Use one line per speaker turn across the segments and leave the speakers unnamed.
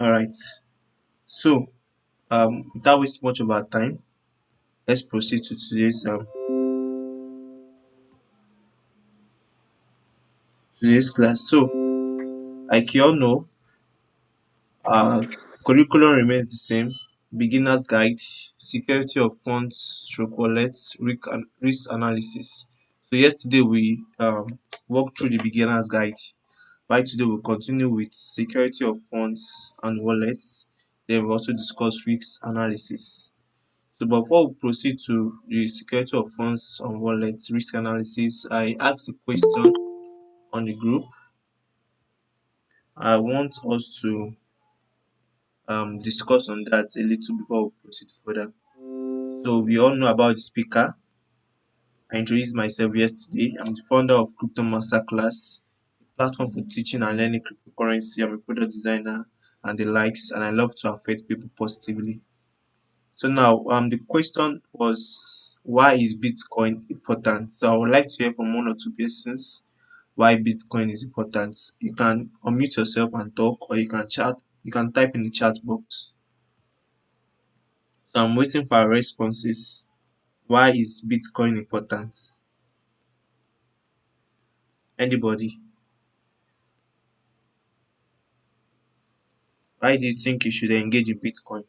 All right. So, without wasting much of our time, let's proceed to today's class. So, like you all know, our curriculum remains the same: beginner's guide, security of funds, stroke wallets, risk analysis. So, yesterday we walked through the beginner's guide. Right, today we'll continue with security of funds and wallets. Then we'll also discuss risk analysis. So before we proceed to the security of funds and wallets risk analysis, I asked a question on the group. I want us to discuss on that a little before we proceed further. So we all know about the speaker. I introduced myself yesterday. I'm the founder of Crypto Masterclass, a platform for teaching and learning cryptocurrency. I'm a product designer and the likes, and I love to affect people positively. So now, the question was, why is Bitcoin important? So I would like to hear from one or two persons why Bitcoin is important. You can unmute yourself and talk, or you can chat. You can type in the chat box. So I'm waiting for our responses. Why is Bitcoin important? Anybody? Why do you think you should engage in Bitcoin?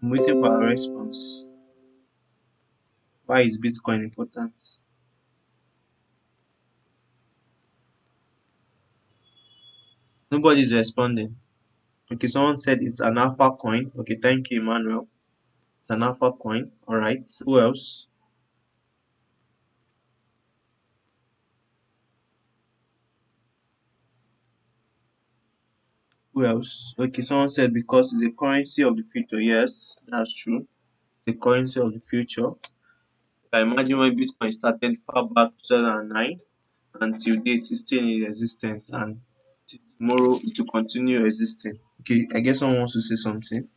I'm waiting for our response. Why is Bitcoin important? Nobody's responding. Okay, someone said it's an alpha coin. Okay, thank you, Emmanuel. It's an alpha coin. All right. Who else? Who else? Okay, someone said because it's a currency of the future. Yes, that's true. The currency of the future. I imagine when Bitcoin started far back 2009 until date, it's still in existence, and tomorrow it will continue existing. Okay, I guess someone wants to say something.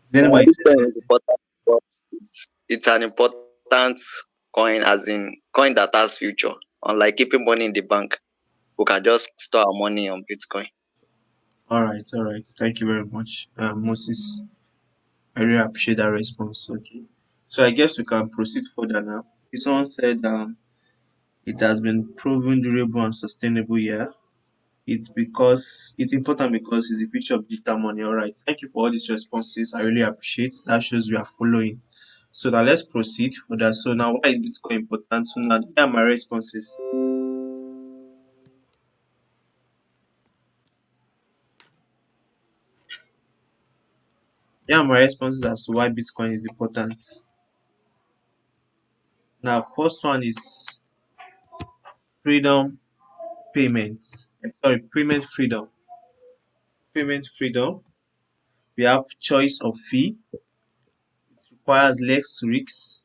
Is
Yeah,
anybody saying
Bitcoin is
anything?
important because it's an important coin, as in coin that has future. Unlike keeping money in the bank, we can just store our money on Bitcoin.
All right, all right. Thank you very much, Moses. I really appreciate that response. Okay, so I guess we can proceed further now. Someone said it has been proven durable and sustainable. Yeah, it's important because it's the future of digital money. All right. Thank you for all these responses. I really appreciate that. Shows we are following. So now let's proceed further. So now, why is Bitcoin important? So now, here are my responses. Here are my responses as to why Bitcoin is important. Now, first one is freedom payment. Sorry, payment freedom. Payment freedom. We have choice of fee. It requires less risks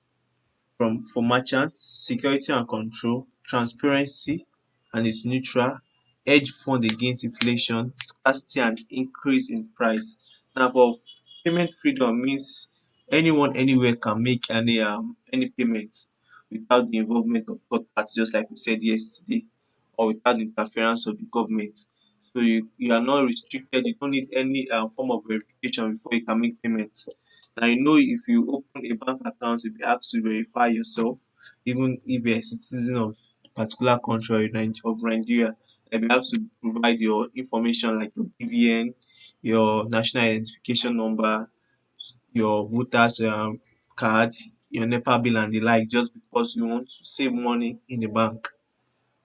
for merchants, security and control, transparency, and it's neutral, hedge fund against inflation, scarcity and increase in price. Now for payment freedom means anyone anywhere can make any payments without the involvement of third party, just like we said yesterday, or without the interference of the government. So you are not restricted, you don't need any form of verification before you can make payments. Now you know if you open a bank account, you'll be asked to verify yourself, even if you're a citizen of a particular country or of Nigeria. You'll be asked to provide your information like your BVN, your national identification number, your voters card, your NEPA bill and the like, just because you want to save money in the bank.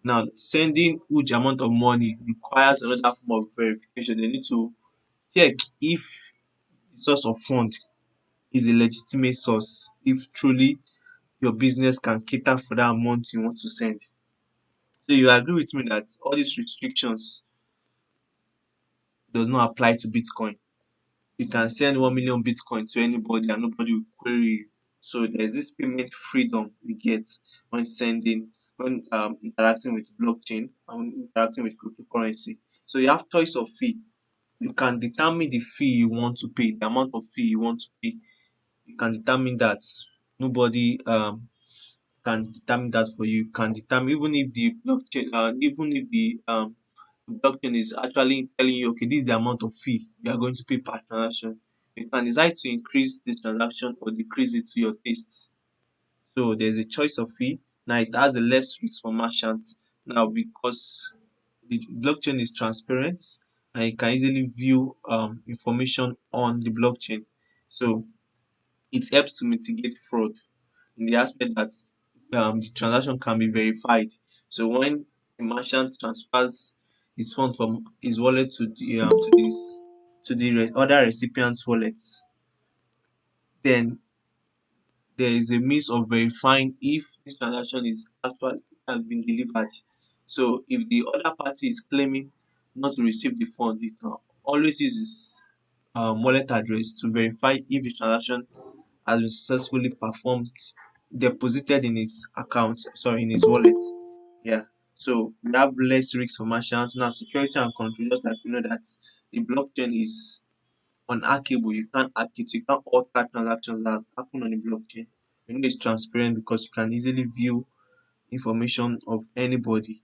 Now, sending huge amount of money requires another form of verification. They need to check if the source of fund is a legitimate source, if truly your business can cater for that amount you want to send. So you agree with me that all these restrictions does not apply to Bitcoin. You can send 1 million Bitcoin to anybody and nobody will query you. So there's this payment freedom we get when sending, when interacting with blockchain and interacting with cryptocurrency. So you have choice of fee. You can determine the fee you want to pay, the amount of fee you want to pay. You can determine that. Nobody can determine that for you. You can determine even if the blockchain, even if the blockchain is actually telling you, okay, this is the amount of fee you are going to pay per transaction. You can decide to increase the transaction or decrease it to your taste. So there's a choice of fee. Now it has a less risk for merchants now because the blockchain is transparent and you can easily view information on the blockchain. So it helps to mitigate fraud in the aspect that the transaction can be verified. So when a merchant transfers his fund from his wallet to the other recipient's wallet, then there is a means of verifying if this transaction is actually has been delivered. So if the other party is claiming not to receive the fund, it can always use his wallet address to verify if the transaction has been successfully performed, deposited in his account, sorry, in his wallet. Yeah. So we have less risk for merchants. Now security and control, just like we know that the blockchain is unhackable. You can't hack it, you can't alter transactions that happen on the blockchain. You know it's transparent because you can easily view information of anybody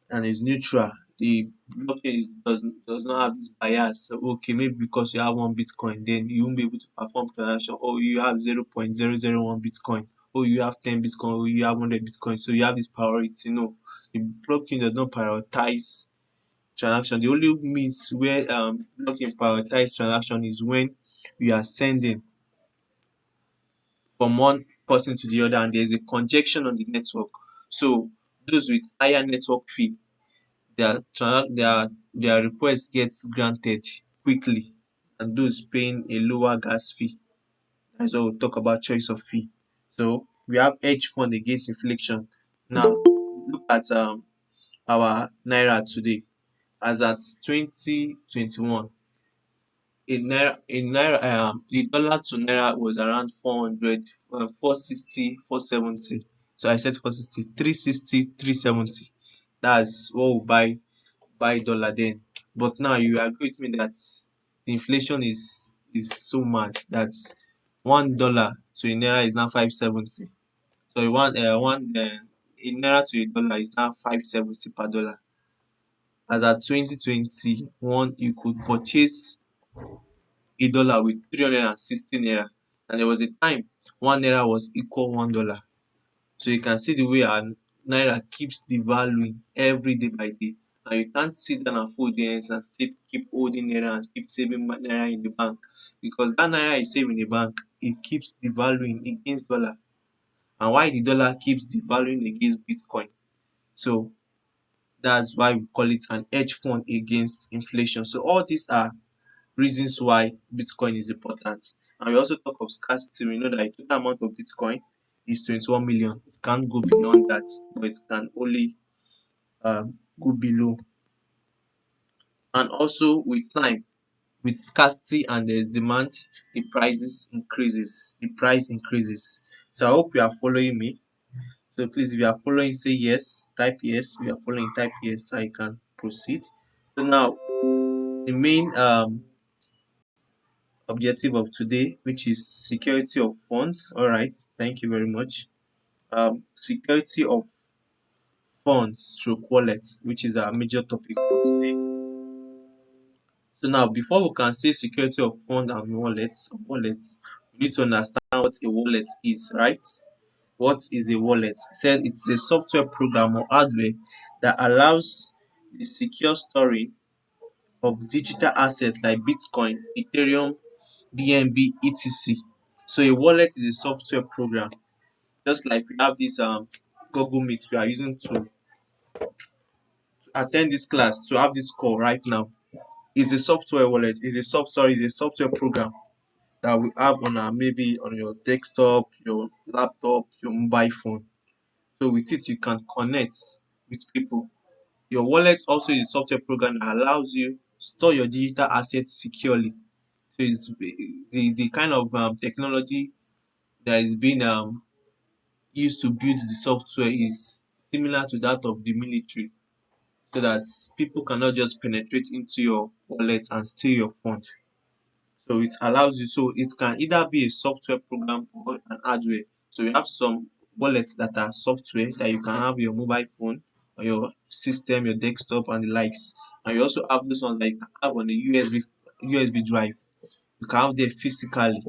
and it's neutral. The blockchain does not have this bias. So, okay, maybe because you have one Bitcoin, then you won't be able to perform transaction. Or you have 0.001 Bitcoin. Or you have 10 Bitcoin. Or you have 100 Bitcoin. So you have this priority. No, the blockchain does not prioritize transaction. The only means where blockchain prioritize transaction is when you are sending from one person to the other and there is a congestion on the network. So those with higher network fee, their request gets granted quickly and those paying a lower gas fee. That's why we talk about choice of fee. So we have hedge fund against inflation. Now look at our naira today. As at 2021, the dollar to naira was around 400, 460, 470. So I said 460, 360, 370. That's what we buy dollar then. But now you agree with me that the inflation is so mad that $1 to a naira is now 570. So one a naira to a dollar is now 570 per dollar. As at 2021, you could purchase a dollar with 360 naira. And there was a time one naira was equal $1. So you can see the way our naira keeps devaluing every day by day. And you can't sit down and fold your hands and still keep holding naira and keep saving naira in the bank. Because that naira you save in the bank, it keeps devaluing against dollar. And why the dollar keeps devaluing against Bitcoin. So that's why we call it an hedge fund against inflation. So all these are reasons why Bitcoin is important. And we also talk of scarcity. We know that the total amount of Bitcoin is 21 million. It can't go beyond that, but it can only go below. And also with time, with scarcity and there's demand, the price increases. So I hope you are following me. So please, if you are following, say yes, type yes. If you are following, type yes so I can proceed. So now the main objective of today, which is security of funds. All right, thank you very much. Security of funds through wallets, which is our major topic for today. So now, before we can say security of fund and wallets, we need to understand what a wallet is, right? What is a wallet? It said it's a software program or hardware that allows the secure storing of digital assets like Bitcoin, Ethereum, BNB, etc. So a wallet is a software program, just like we have this Google Meet we are using to attend this class to have this call right now. Is a software wallet, is a software program that we have on our maybe on your desktop, your laptop, your mobile phone. So with it you can connect with people. Your wallet also is a software program that allows you store your digital assets securely. So it's the kind of technology that is being used to build the software is similar to that of the military, so that people cannot just penetrate into your wallet and steal your fund. So it allows you, so it can either be a software program or an hardware. So you have some wallets that are software that you can have your mobile phone or your system, your desktop and the likes. And you also have this one that you can have on a USB drive. You can have there physically.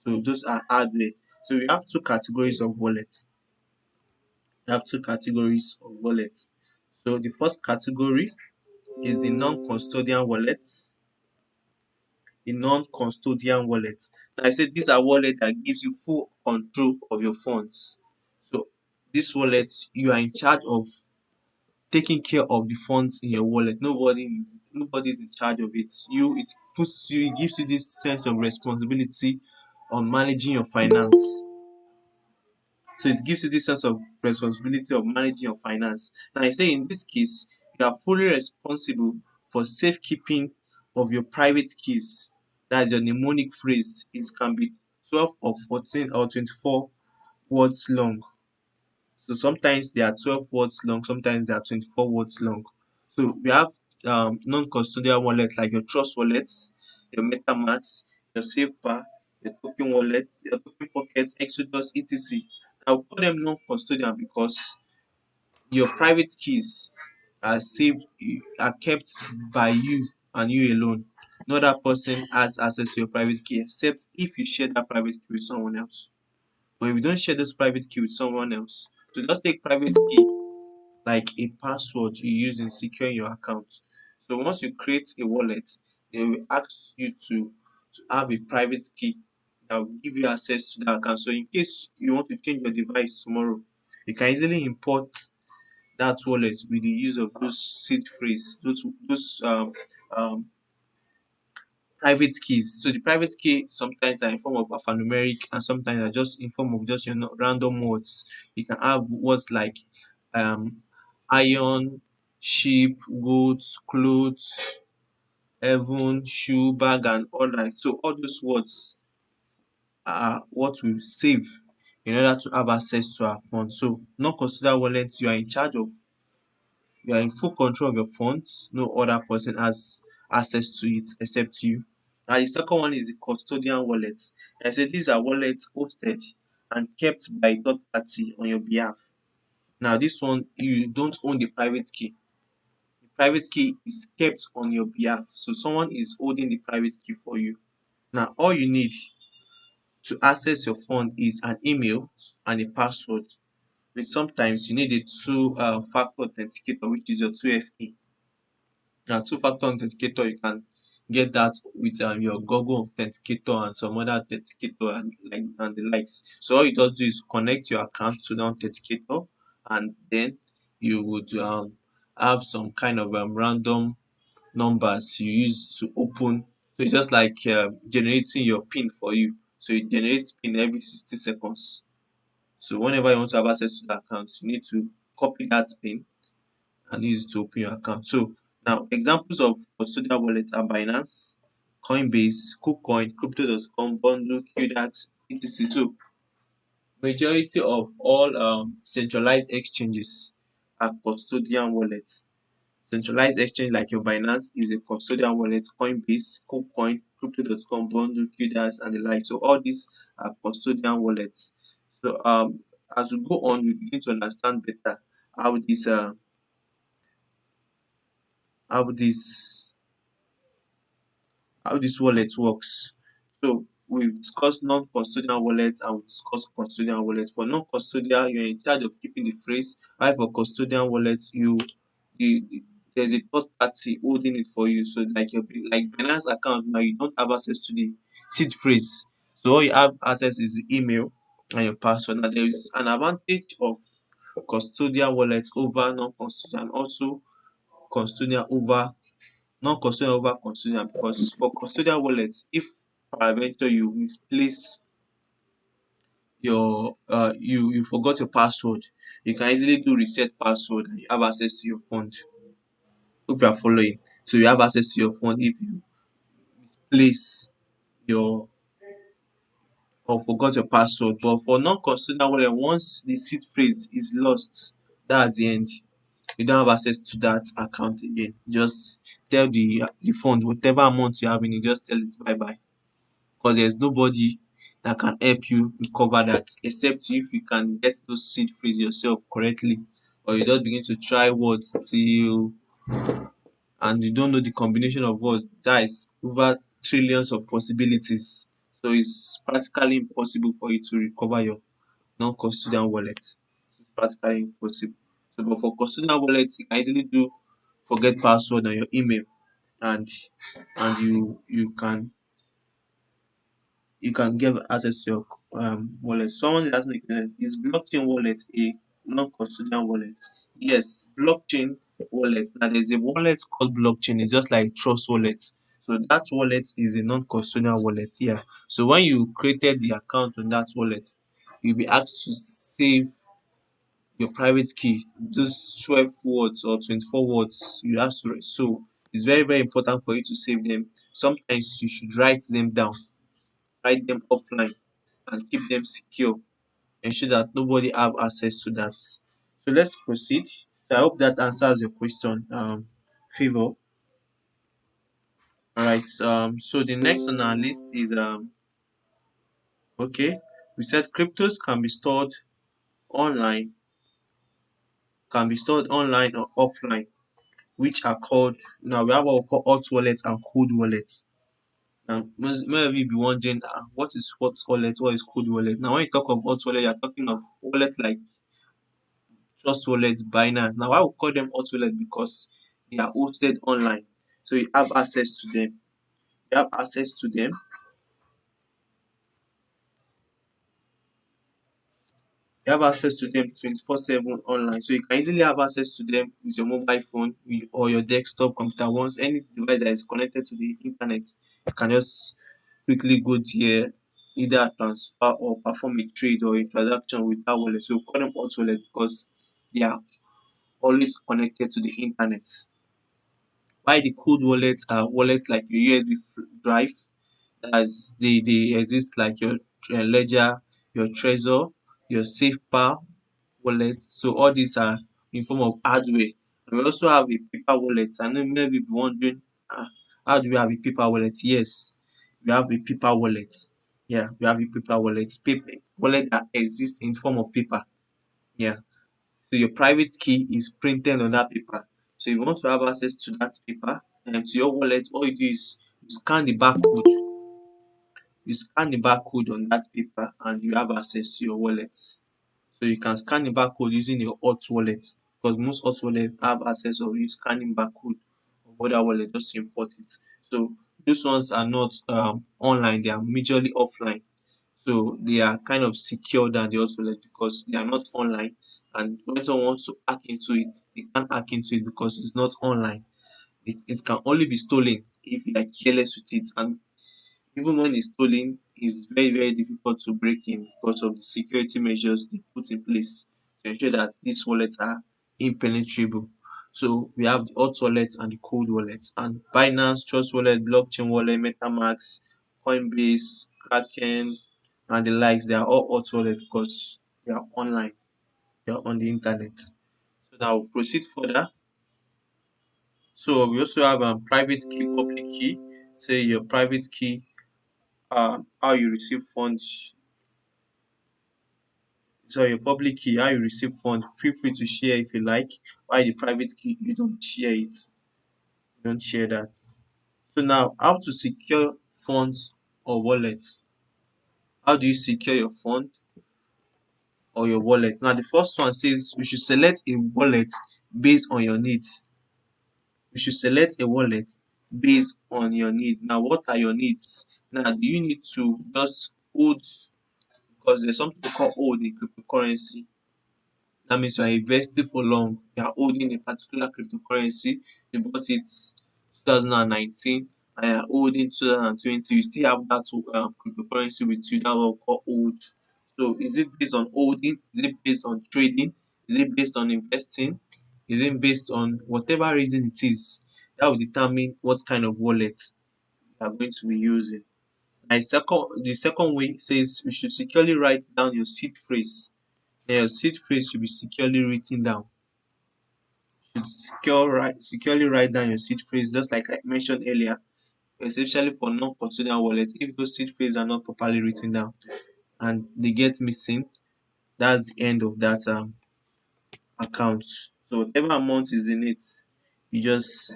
So those are hardware. So we have two categories of wallets. We have two categories of wallets. So the first category is the non-custodian wallets. The non-custodian wallets. Now I said these are wallets that gives you full control of your funds. So this wallet, you are in charge of taking care of the funds in your wallet. Nobody is in charge of it. It gives you this sense of responsibility on managing your finance. So it gives you this sense of responsibility of managing your finance. Now I say in this case, you are fully responsible for safekeeping of your private keys. That's your mnemonic phrase. It can be 12 or 14 or 24 words long. So sometimes they are 12 words long, sometimes they are 24 words long. So we have non-custodial wallets like your trust wallets, your MetaMask, your SafePa, your token wallets, your token pockets, Exodus, etc. I will call them non-custodial because your private keys are saved, are kept by you and you alone. No other person has access to your private key except if you share that private key with someone else. But if you don't share this private key with someone else, so just take private key like a password you use in securing your account. So once you create a wallet, they will ask you to have a private key that will give you access to that account. So in case you want to change your device tomorrow, you can easily import that wallet with the use of those seed phrase, those um private keys. So the private key sometimes are in form of alphanumeric and sometimes are just in form of just random words. You can have words like um iron, sheep, goat, clothes, heaven, shoe, bag and all that. So all those words are what we save in order to have access to our funds. So non-custodial wallets, you are in full control of your funds. No other person has access to it except you. And the second one is the custodian wallet. I said these are wallets hosted and kept by a third party on your behalf. Now, this one, you don't own the private key. The private key is kept on your behalf. So someone is holding the private key for you. Now, all you need to access your fund is an email and a password. But sometimes you need a two-factor authenticator, which is your 2FA. Now, two-factor authenticator, you can get that with your Google authenticator and some other authenticator and the likes. So all you just do is connect your account to the authenticator, and then you would have some kind of random numbers you use to open. So it's just like generating your PIN for you. So it generates PIN every 60 seconds. So whenever you want to have access to the account, you need to copy that PIN and use it to open your account. So now examples of custodial wallets are Binance, Coinbase, KuCoin, Crypto.com, Bundle, QDAX, etc. So majority of all centralized exchanges are custodian wallets. Centralized exchange like your Binance is a custodian wallet, Coinbase, KuCoin, Crypto.com, Bundle, QDAX and the like. So all these are custodian wallets. So as we go on, we begin to understand better how this how this wallet works. So we've discussed non-custodial wallets and we discussed custodial wallets. For non-custodial, you're in charge of keeping the phrase. While for custodial wallets, there's a third party holding it for you. So like Binance account now, you don't have access to the seed phrase. So all you have access is the email and your password. Now there is an advantage of custodial wallets over non-custodial and also custodial over non-custodial over custodial because for custodial wallets, if peradventure you misplace you forgot your password, you can easily do reset password and you have access to your fund. Hope you are following. So you have access to your fund if you misplace your or forgot your password. But for non-custodial wallet, once the seed phrase is lost, that's the end. You don't have access to that account again. Just tell the fund whatever amount you have in it, just tell it bye bye. because there's nobody that can help you recover that except if you can get those seed phrase yourself correctly, or you just begin to try words till and you don't know the combination of words. That is over trillions of possibilities. So it's practically impossible for you to recover your non-custodian wallet. It's practically impossible. So, but for custodian wallet, you can easily do forget password on your email, and you can get access to your wallet. Someone is asking, is blockchain wallet a non-custodian wallet? Yes, blockchain wallet. Now there's a wallet called blockchain. It's just like trust wallet. So that wallet is a non-custodian wallet. Yeah. So when you created the account on that wallet, you'll be asked to save your private key, those 12 words or 24 words you have to. So it's very, very important for you to save them. Sometimes you should write them offline and keep them secure. Ensure that nobody have access to that. So let's proceed. So I hope that answers your question, Favor. All right. So the next on our list is okay. We said cryptos can be stored online or offline, which are called now we have what we call hot wallets and cold wallets. Now, most of you be wondering, what is hot wallet? What is cold wallet? Now, when you talk of hot wallet, you're talking of wallet like Trust Wallet, Binance. Now, why we call them hot wallet? Because they are hosted online, so you have access to them. You have access to them. You have access to them 24/7 online, so you can easily have access to them with your mobile phone or your desktop computer. Once any device that is connected to the internet, you can just quickly go there, either transfer or perform a trade or a transaction with that wallet. So we call them hot wallet because they are always connected to the internet. While the cold wallets are wallets like your USB drive, as they exist like your Ledger, your Trezor, your SafePal wallet. So all these are in form of hardware. And we also have a paper wallet. I know many of you be wondering, how do we have a paper wallet? Yes, we have a paper wallet. Yeah, we have a paper wallet. Paper wallet that exists in form of paper. Yeah. So your private key is printed on that paper. So if you want to have access to that paper and to your wallet, all you do is you scan the barcode. You scan the barcode on that paper and you have access to your wallet. So you can scan the barcode using your hot wallet because most hot wallet have access of you scanning barcode of other wallet just to import it. So those ones are not online, they are majorly offline. So they are kind of secure than the hot wallet because they are not online. And when someone wants to hack into it, they can't hack into it because it's not online. It can only be stolen if you are careless with it. And even when it's stolen, it's very, very difficult to break in because of the security measures they put in place to ensure that these wallets are impenetrable. So we have the hot wallet and the cold wallet. And Binance, Trust Wallet, Blockchain Wallet, MetaMask, Coinbase, Kraken, and the likes, they are all hot wallet because they are online, they are on the internet. So now we'll proceed further. So we also have private key, public key. Say your private key, how you receive funds. So your public key, how you receive funds, feel free to share if you like. While the private key, you don't share it. You don't share that. So now, how to secure funds or wallets? How do you secure your fund or your wallet? Now, the first one says you should select a wallet based on your need. You should select a wallet based on your need. Now, what are your needs? Now, do you need to just hold, because there's something to call hold in cryptocurrency. That means you are investing for long. You are holding a particular cryptocurrency. You bought it 2019 and you are holding 2020. You still have that cryptocurrency with you. That what we call hold. So is it based on holding? Is it based on trading? Is it based on investing? Is it based on whatever reason it is? That will determine what kind of wallet you are going to be using. And the second way says you should securely write down your seed phrase. Your seed phrase should be securely written down. You should securely write down your seed phrase, just like I mentioned earlier. especially for non-custodial wallets. If those seed phrase are not properly written down and they get missing, that's the end of that account. So whatever amount is in it, you just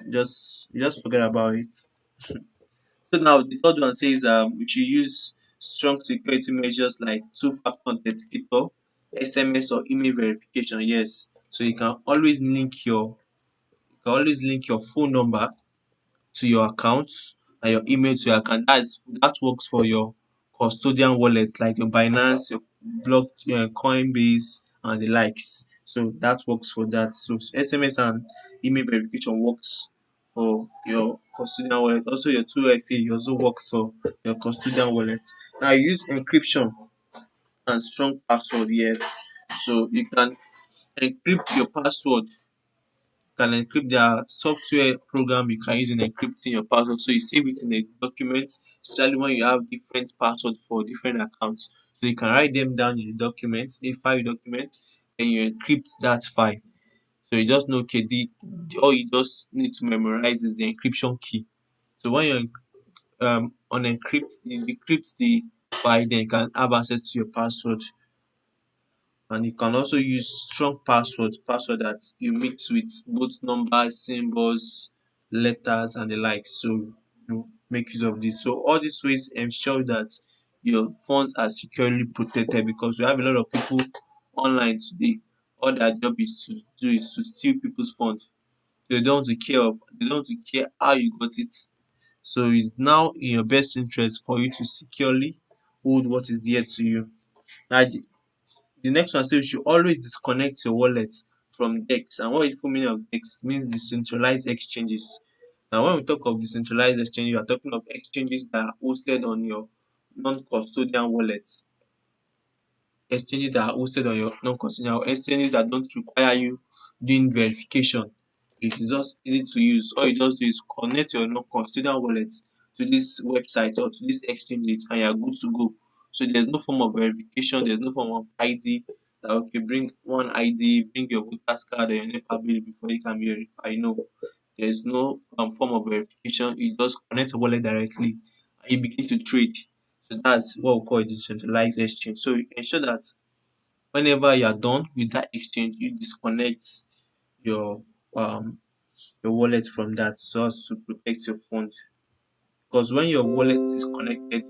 forget about it. So now the third one says we should use strong security measures like two-factor authenticator, SMS or email verification. Yes. So you can always link your phone number to your account and your email to your account. That works for your custodian wallets like your Binance, your Block, Coinbase, and the likes. So that works for that. So SMS and email verification works for your custodian wallet. Also, your 2FA also works for your custodian wallet. Now, you use encryption and strong password. Yes. So you can encrypt your password, can encrypt their software program you can use in encrypting your password. So you save it in a document, especially when you have different password for different accounts. So you can write them down in a document, a file document, and you encrypt that file. So you just know, okay, all you just need to memorize is the encryption key. So when you you decrypt the file, then you can have access to your password. And you can also use strong password that you mix with both numbers, symbols, letters, and the like. So you make use of this. So all these ways ensure that your funds are securely protected, because we have a lot of people online today. All their job is to do is to steal people's funds. They don't want to care how you got it. So it's now in your best interest for you to securely hold what is dear to you. Now, the next one says you should always disconnect your wallet from DEX. And what is the full meaning of DEX? It means decentralized exchanges. Now, when we talk of decentralized exchange, we are talking of exchanges that are hosted on your non-custodian wallets. Exchanges that are hosted on your non-custodian, exchanges that don't require you doing verification. It is just easy to use. All you just do is connect your non-custodian wallet to this website or to this exchange, and you're good to go. So there's no form of verification, there's no form of ID that, okay, bring one ID, bring your voter's card or your NEPA bill before you can be verified. No, there's no form of verification. You just connect your wallet directly and you begin to trade. So that's what we call a decentralized exchange. So you ensure that whenever you are done with that exchange, you disconnect your um your wallet from that, so as to protect your fund. Because when your wallet is connected,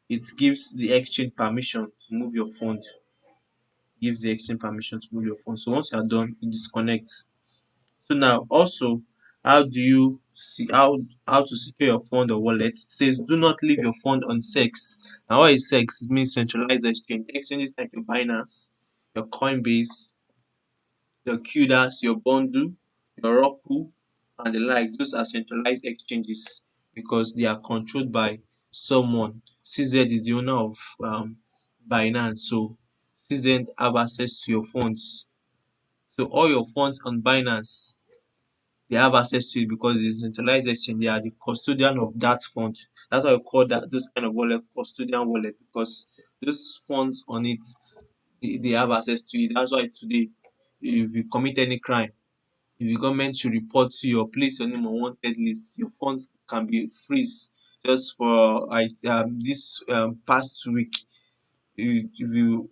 it gives the exchange permission to move your fund. Gives the exchange permission to move your fund. So once you are done, you disconnect. So now also, how do you see how to secure your fund or wallet? It says do not leave your fund on sex. Now what is sex? It means centralized exchange. Exchanges like your Binance, your Coinbase, your QDAS, your Bundle, your Roku, and the likes. Those are centralized exchanges because they are controlled by someone. CZ is the owner of Binance, so CZ have access to your funds. So all your funds on Binance, they have access to it because it's centralized exchange. They are the custodian of that fund. That's why we call that those kind of wallet custodian wallet, because those funds on it, they have access to it. That's why today, if you commit any crime, if the government should report to you or place your name on wanted list, your funds can be freeze. Just for like this past week, if you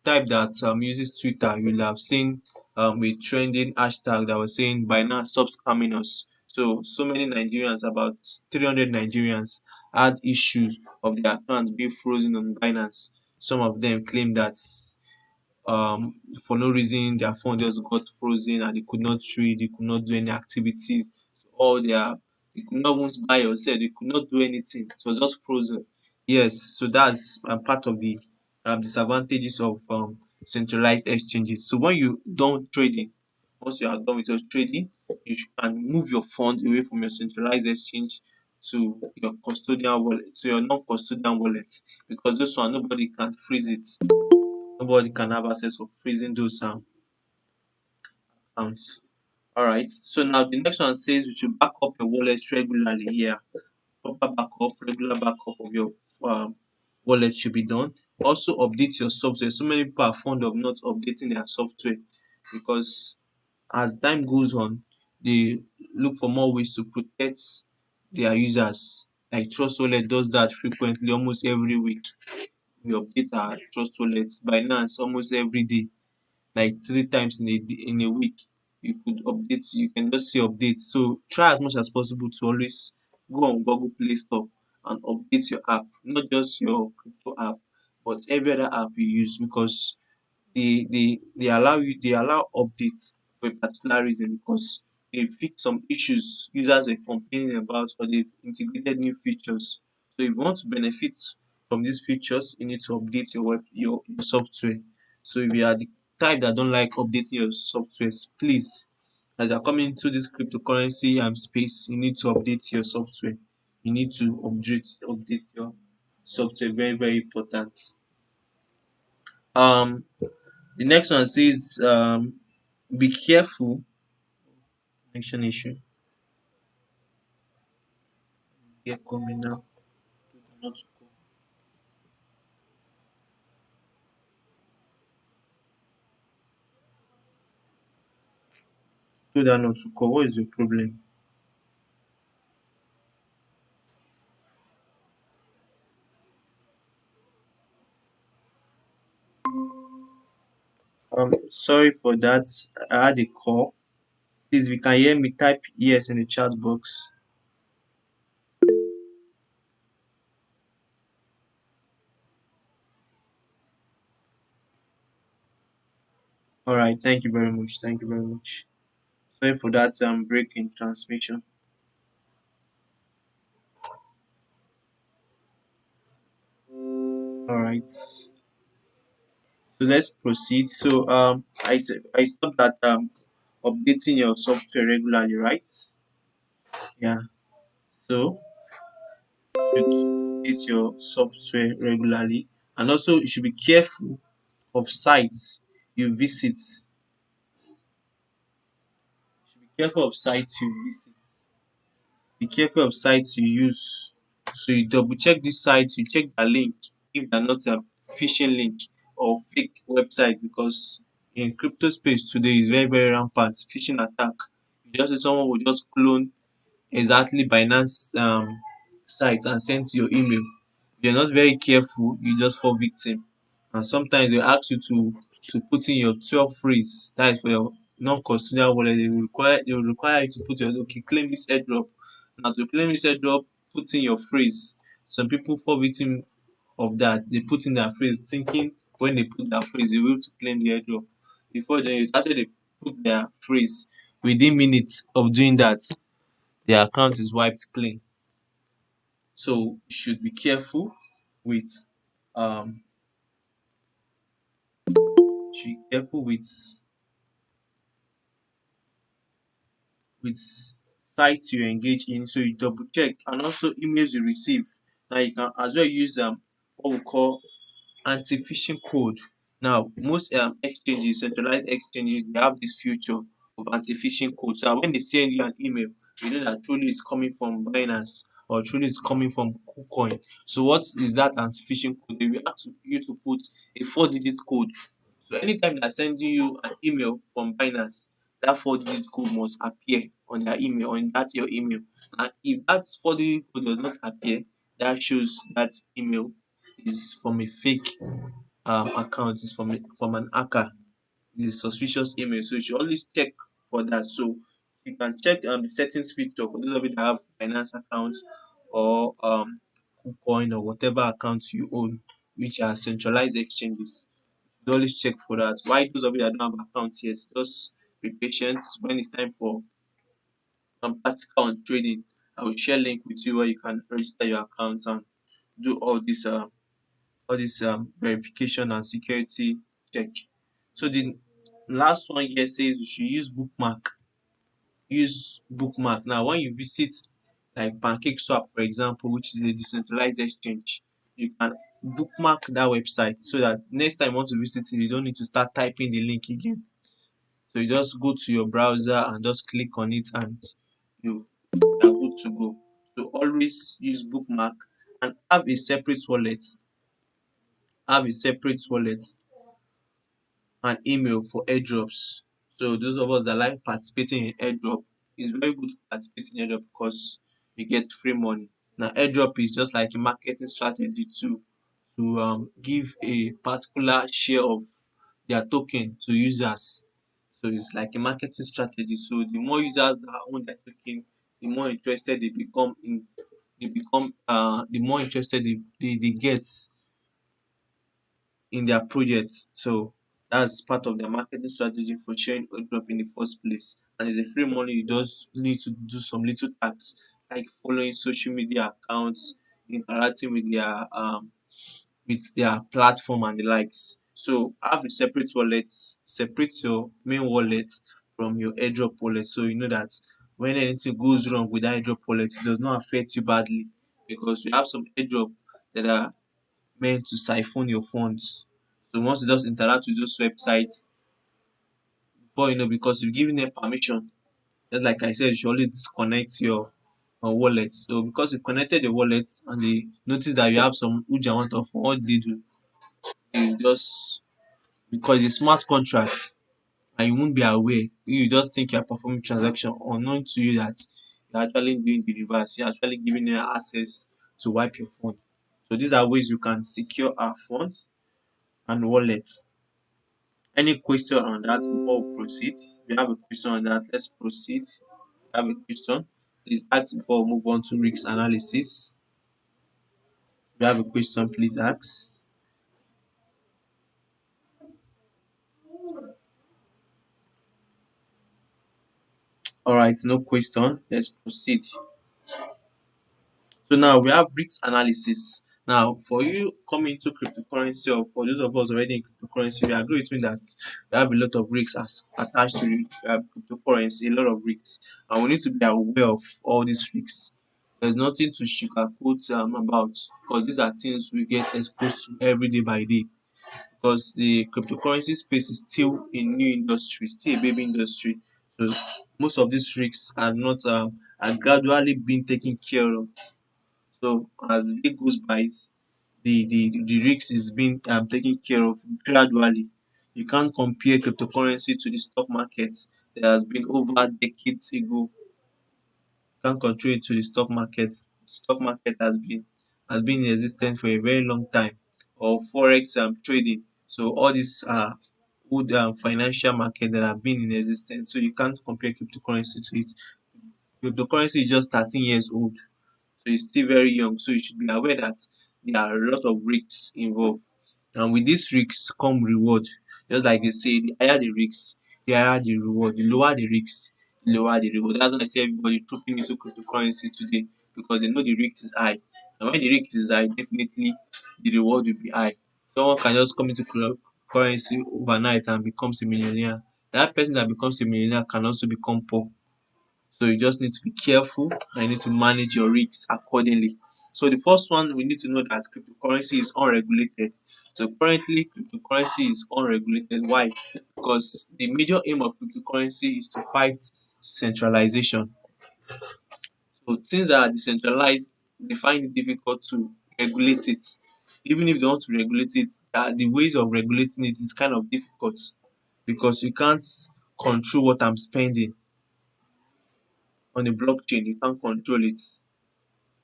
type that uses Twitter, you'll have seen a trending hashtag that was saying by now stop scamming us. So many Nigerians, about 300 Nigerians, had issues of their accounts being frozen on Binance. Some of them claim that for no reason their phone just got frozen and they could not trade, they could not do any activities. So they could not even buy or sell, they could not do anything. It was just frozen. Yes, so that's part of the disadvantages of centralized exchanges. So when you done trading, once you are done with your trading, can move your fund away from your centralized exchange to your custodian wallet, to your non-custodian wallet, because this one nobody can freeze it. Nobody can have access of freezing those accounts. All right. So now the next one says you should back up your wallet regularly. Yeah, proper backup, regular backup of your um, wallet should be done. Also update your software. So many people are fond of not updating their software because as time goes on, they look for more ways to protect their users. Like Trust Wallet does that frequently, almost every week. We update our Trust Wallet. Binance almost every day, like 3 times in a week. You could update, you can just see updates. So try as much as possible to always go on Google Play Store and update your app, not just your crypto app, but every other app you use, because they allow updates for a particular reason, because they fix some issues users were complaining about, or they've integrated new features. So if you want to benefit from these features, you need to update your software. So if you are the type that don't like updating your softwares, please, as you're coming into this cryptocurrency space, you need to update your software. You need to update your software. Very, very important. Um the next one says, be careful. Connection issue. Yeah, coming now. Not to call. Do that not to call. What is your problem? Sorry for that. I had a call. Please, if you can hear me, type yes in the chat box. All right. Thank you very much. Thank you very much. Sorry for that break in transmission. All right. So let's proceed. So I stopped at updating your software regularly, right? Yeah. So you should update your software regularly, and also you should be careful of sites you visit. Be careful of sites you visit. Be careful of sites you use. So you double check these sites, you check the link if they're not a phishing link or fake website, because in crypto space today is very, very rampant. Phishing attack. You just see someone will just clone exactly Binance site and send to your email. If you're not very careful, you just fall victim. And sometimes they ask you to put in your 12 phrase. That is for your non-custodial wallet. They will require you to put your, okay, claim this airdrop. Now to claim this airdrop, put in your phrase. Some people fall victim of that. They put in their phrase thinking when they put their phrase they will be able to claim the airdrop. Before then, after they put their phrase, within minutes of doing that, their account is wiped clean. So you should be careful with um should be careful with sites you engage in, so you double check, and also emails you receive. Now you can as well use what we call anti-phishing code. Now most exchanges, centralized exchanges, they have this feature of anti-phishing code. So when they send you an email, you know that truly it's coming from Binance or truly it's coming from KuCoin. So what is that anti-phishing code? They will ask you to put a 4-digit code. So anytime they're sending you an email from Binance, that 4-digit code must appear on their email, on that your email. And if that 4-digit code does not appear, that shows that email is from a fake account, is from an hacker. It's a suspicious email. So you should always check for that. So you can check the settings feature for those of you that have finance accounts or KuCoin or whatever accounts you own, which are centralized exchanges. You always check for that. Why those of you that don't have accounts yet, just be patient. When it's time for practical on trading, I will share link with you where you can register your account and do all this verification and security check. So the last one here says you should use bookmark. Use bookmark. Now, when you visit like PancakeSwap, for example, which is a decentralized exchange, you can bookmark that website so that next time you want to visit it, you don't need to start typing the link again. So you just go to your browser and just click on it, and you are good to go. So always use bookmark and have a separate wallet. Have a separate wallet and email for airdrops. So those of us that like participating in airdrop, it's very good to participate in airdrop because you get free money. Now airdrop is just like a marketing strategy to give a particular share of their token to users. So it's like a marketing strategy. So the more users that own their token, the more interested they become in the more interested they get in their projects. So that's part of their marketing strategy for sharing airdrop in the first place. And it's a free money. You just need to do some little tasks like following social media accounts, interacting with their platform and the likes. So have a separate wallet, separate your main wallet from your airdrop wallet, so you know that when anything goes wrong with that airdrop wallet, it does not affect you badly, because you have some airdrop that are meant to siphon your funds. So once you just interact with those websites, before you know, because you've given them permission, just like I said, you should always disconnect your wallet. So because you connected your wallet and they notice that you have some huge amount of funds, what they do, they just, because it's a smart contract and you won't be aware, you just think you're performing transaction unknown to you that you're actually doing the reverse. You're actually giving them access to wipe your phone. So these are ways you can secure our funds and wallets. Any question on that before we proceed? If you have a question on that, let's proceed. If you have a question, please ask before we move on to risk analysis. If you have a question, please ask. All right, no question. Let's proceed. So now we have risk analysis. Now, for you coming into cryptocurrency, or for those of us already in cryptocurrency, you agree with me that we have a lot of risks as attached to cryptocurrency, a lot of risks, and we need to be aware of all these risks. There's nothing to sugarcoat about, because these are things we get exposed to every day by day. Because the cryptocurrency space is still a new industry, still a baby industry. So most of these risks are not are gradually being taken care of. So as the day goes by, the risk is being taken care of gradually. You can't compare cryptocurrency to the stock market that has been over decades ago. You can't control it to the stock market. Stock market has been in existence for a very long time, or forex trading. So all these are old financial market that have been in existence. So you can't compare cryptocurrency to it. Cryptocurrency is just 13 years old. So it's still very young. So you should be aware that there are a lot of risks involved. And with these risks come reward. Just like they say, the higher the risks, the higher the reward. The lower the risks, the lower the reward. That's why I say everybody trooping into cryptocurrency today, because they know the risk is high. And when the risk is high, definitely the reward will be high. Someone can just come into cryptocurrency overnight and becomes a millionaire. That person that becomes a millionaire can also become poor. So you just need to be careful and you need to manage your risks accordingly. So the first one, we need to know that cryptocurrency is unregulated. So currently cryptocurrency is unregulated. Why? Because the major aim of cryptocurrency is to fight centralization. So things that are decentralized, they find it difficult to regulate it. Even if they want to regulate it, the ways of regulating it is kind of difficult, because you can't control what I'm spending on a blockchain. You can't control it.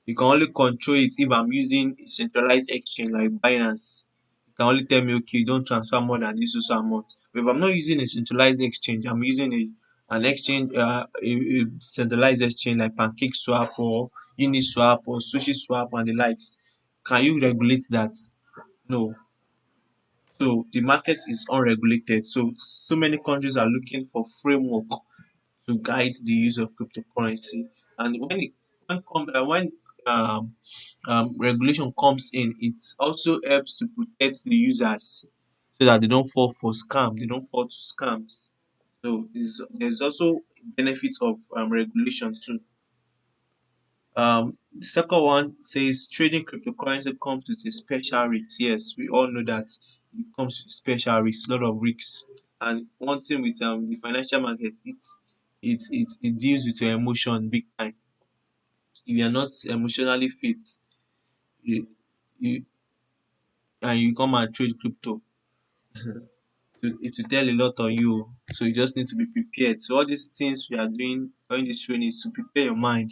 You can only control it if I'm using a centralized exchange like Binance. You can only tell me, okay, don't transfer more than this so amount. But if I'm not using a centralized exchange, I'm using an exchange, a centralized exchange like PancakeSwap or Uniswap or SushiSwap and the likes. Can you regulate that? No. So the market is unregulated. So many countries are looking for framework to guide the use of cryptocurrency. And when regulation comes in, it also helps to protect the users so that they don't fall for scam, they don't fall to scams. So there's also benefits of regulation too. The second one says trading cryptocurrency comes with a special risk. Yes, we all know that it comes with special risk, a lot of risks. And one thing with the financial market, it deals with your emotion big time. If you are not emotionally fit, you, you and you come and trade crypto, it will tell a lot on you. So you just need to be prepared. So all these things we are doing during this training is to prepare your mind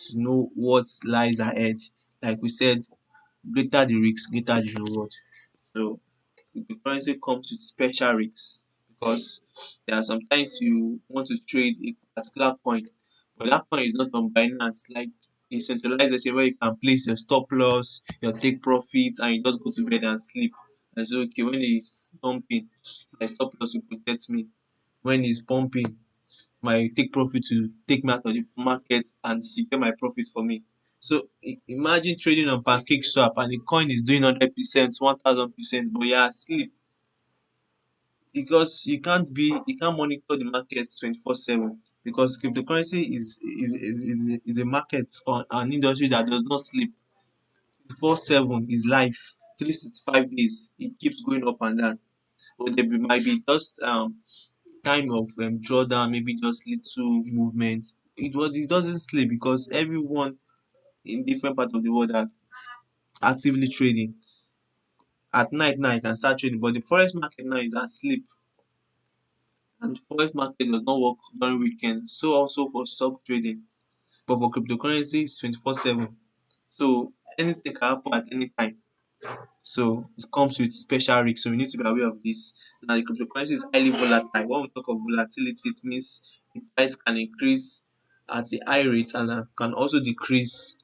to know what lies ahead. Like we said, greater the risk, greater the reward. So cryptocurrency comes with special risks because there are sometimes you want to trade a particular coin, but that coin is not on Binance like decentralization where you can place your stop loss, your take profit, and you just go to bed and sleep. And say, okay, when it's dumping, my stop loss will protect me. When it's pumping, my take profit will take me out of the market and secure my profit for me. So imagine trading on pancake swap and the coin is doing 100%, 1000%, but you're asleep because you can't monitor the market 24/7 because cryptocurrency is a market or an industry that does not sleep. 24/7 is life. 365 days it keeps going up and down. But might be just time of drawdown, maybe just little movement. It doesn't sleep because everyone in different part of the world are actively trading. At night now you can start trading, but the forex market now is asleep, and the forex market does not work during weekends. So also for stock trading, but for cryptocurrency it's 24/7. So anything can happen at any time. So it comes with special risk. So we need to be aware of this. Now the cryptocurrency is highly volatile. When we talk of volatility, it means the price can increase at a high rate and can also decrease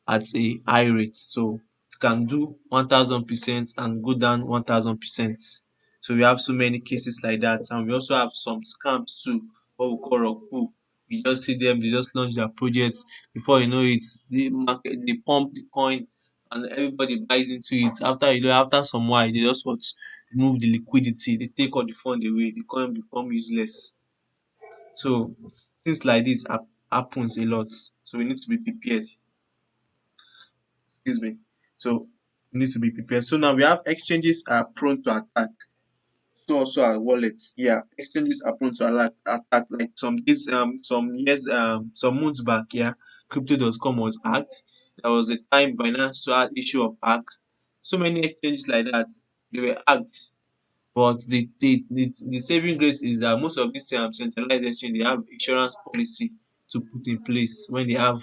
at a high rate. So it can do 1000% and go down 1000%. So we have so many cases like that, and we also have some scams too, what we call rug pull. You just see them, they just launch their projects. Before you know it, the market they pump the coin and everybody buys into it. After after some while, they just want to remove the liquidity, they take all the fund away, the coin become useless. So things like this happens a lot. So we need to be prepared. Excuse me. So we need to be prepared. So now we have exchanges are prone to attack. So also our wallets. Yeah, exchanges are prone to attack. Like some years some months back, yeah, crypto.com was hacked. There was a time Binance had issue of hack. So many exchanges like that, they were hacked. But the saving grace is that most of these centralized exchange they have insurance policy to put in place when they have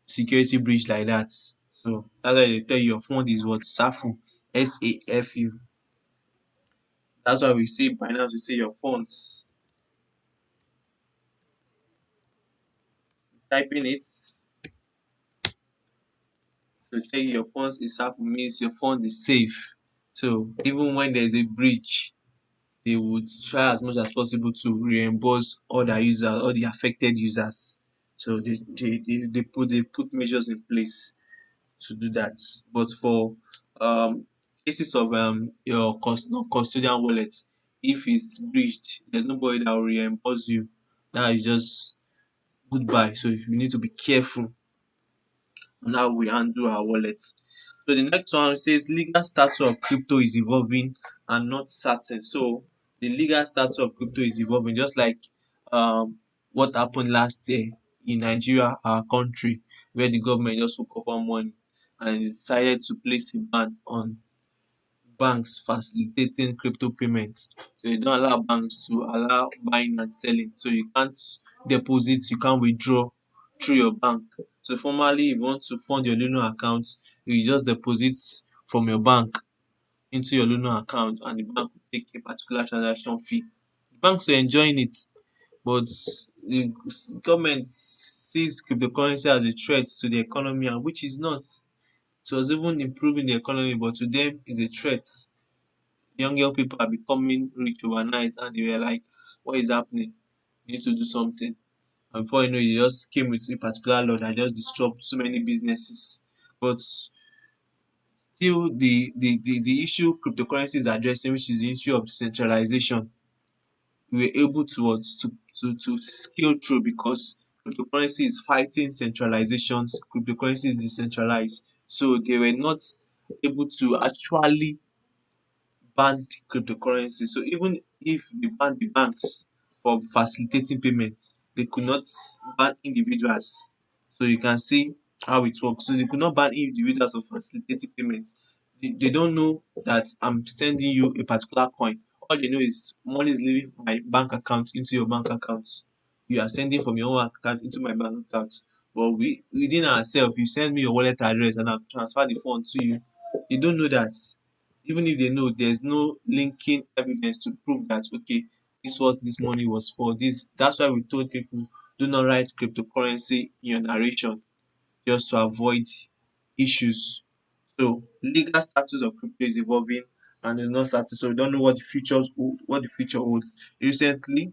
security breach like that. So that's why they tell you your fund is what SAFU, SAFU. That's why we say Binance, we say your funds. Typing it, so tell you your funds is SAFU means your fund is safe. So even when there's a breach, they would try as much as possible to reimburse all the users, all the affected users. So they put measures in place to do that. But for cases of your non-custodian wallets, if it's breached, there's nobody that will reimburse you. That is just goodbye. So you need to be careful on how we handle our wallets. So the next one says legal status of crypto is evolving and not certain. So the legal status of crypto is evolving, just like what happened last year in Nigeria, our country, where the government just woke up one morning and decided to place a ban on banks facilitating crypto payments. So they don't allow banks to allow buying and selling. So you can't deposit, you can't withdraw through your bank. So formally, if you want to fund your Luno account, you just deposit from your bank into your Luno account and the bank will take a particular transaction fee. The banks are enjoying it, but the government sees cryptocurrency as a threat to the economy, and which is not. It was even improving the economy, but to them is a threat. Young people are becoming rich overnight and they were like, what is happening? You need to do something. And before you know, you just came with a particular law that just disrupt so many businesses. But still, the issue cryptocurrency is addressing, which is the issue of decentralization, we were able to scale through because cryptocurrency is fighting centralizations, cryptocurrency is decentralized. So they were not able to actually banned cryptocurrency. So even if they ban the banks from facilitating payments, they could not ban individuals. So you can see how it works. So they could not ban individuals from facilitating payments. They don't know that I'm sending you a particular coin. All they know is money is leaving my bank account into your bank account. You are sending from your own account into my bank account. But we within ourselves, you send me your wallet address and I've transferred the fund to you. They don't know that. Even if they know, there's no linking evidence to prove that okay, this what this money was for. This That's why we told people do not write cryptocurrency in your narration just to avoid issues. So legal status of crypto is evolving and is not status, so we don't know what the future holds. Recently,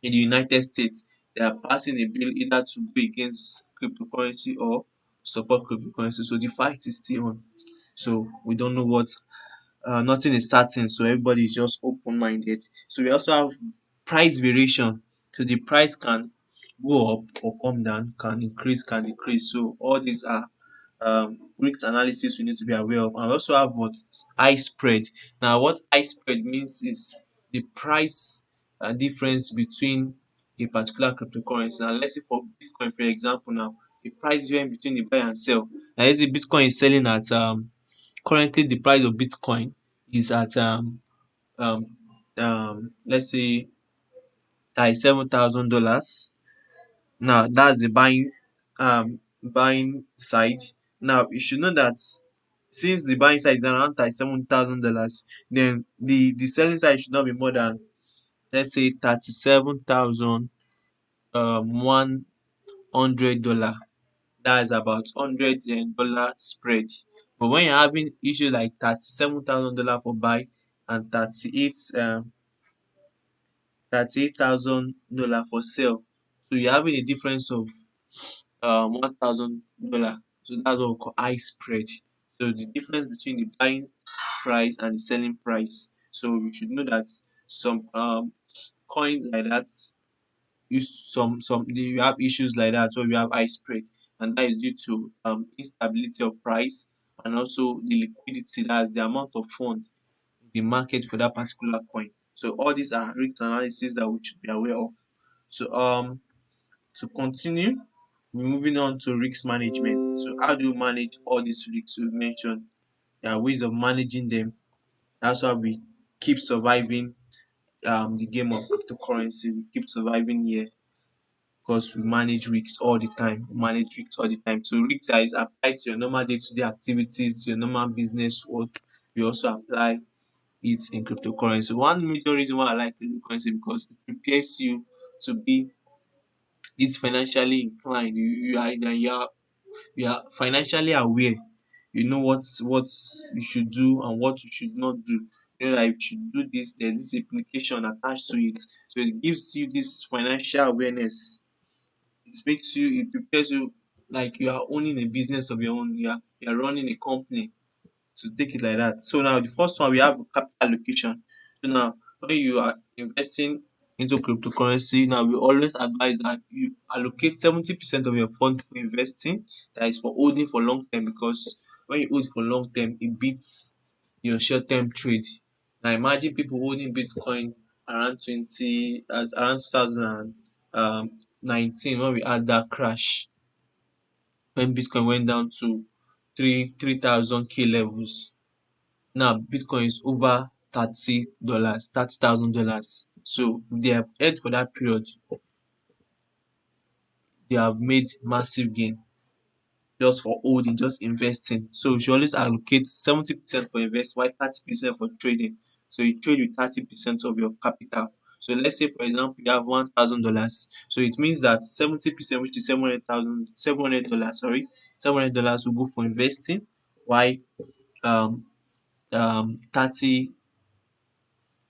in the United States, they are passing a bill either to go against cryptocurrency or support cryptocurrency. So the fight is still on. So we don't know what nothing is certain, so everybody is just open-minded. So we also have price variation. So the price can go up or come down, can increase, can decrease. So all these are risk analysis we need to be aware of. And we also have what high spread. Now, what high spread means is the price difference between a particular cryptocurrency. Now, let's say for Bitcoin, for example, now the price difference between the buy and sell. Now, let's say Bitcoin is selling at currently the price of Bitcoin is at um let's say $37,000. Now that's the buying side. Now you should know that since the buying side is around $37,000, then the selling side should not be more than, let's say, 37,000 $100. That is about $100 spread. But when you're having issue like $37,000 for buy and 38,000 for sell, so you're having a difference of $1,000. So that's what we call high spread. So the difference between the buying price and the selling price. So you should know that some coin like that, you have issues like that where you have high spread, and that is due to instability of price and also the liquidity, that's the amount of fund in the market for that particular coin. So all these are risk analysis that we should be aware of. So to continue, we're moving on to risk management. So how do you manage all these risks we mentioned? There are ways of managing them. That's why we keep surviving the game of cryptocurrency. We keep surviving here because we manage risks all the time. We manage risks all the time. So risks that is applied to your normal day-to-day activities, your normal business work, we also apply it in cryptocurrency. One major reason why I like cryptocurrency because it prepares you to be this financially inclined. You are financially aware. You know what you should do and what you should not do. You know that if you should do this, there's this implication attached to it. So it gives you this financial awareness. It prepares you like you are owning a business of your own. You are running a company, to take it like that. So now the first one we have capital allocation. So now when you are investing into cryptocurrency, now we always advise that you allocate 70% of your fund for investing, that is for holding for long term, because when you hold for long term, it beats your short term trade. Now imagine people holding Bitcoin around 2019 when we had that crash, when Bitcoin went down to 3,000 K levels. Now Bitcoin is over $30,000. So they have held for that period, they have made massive gain just for holding, just investing. So you should always allocate 70% for invest, while 30% for trading. So you trade with 30% of your capital. So let's say for example you have $1,000. So it means that 70%, which is $700, $700 will go for investing, while um 30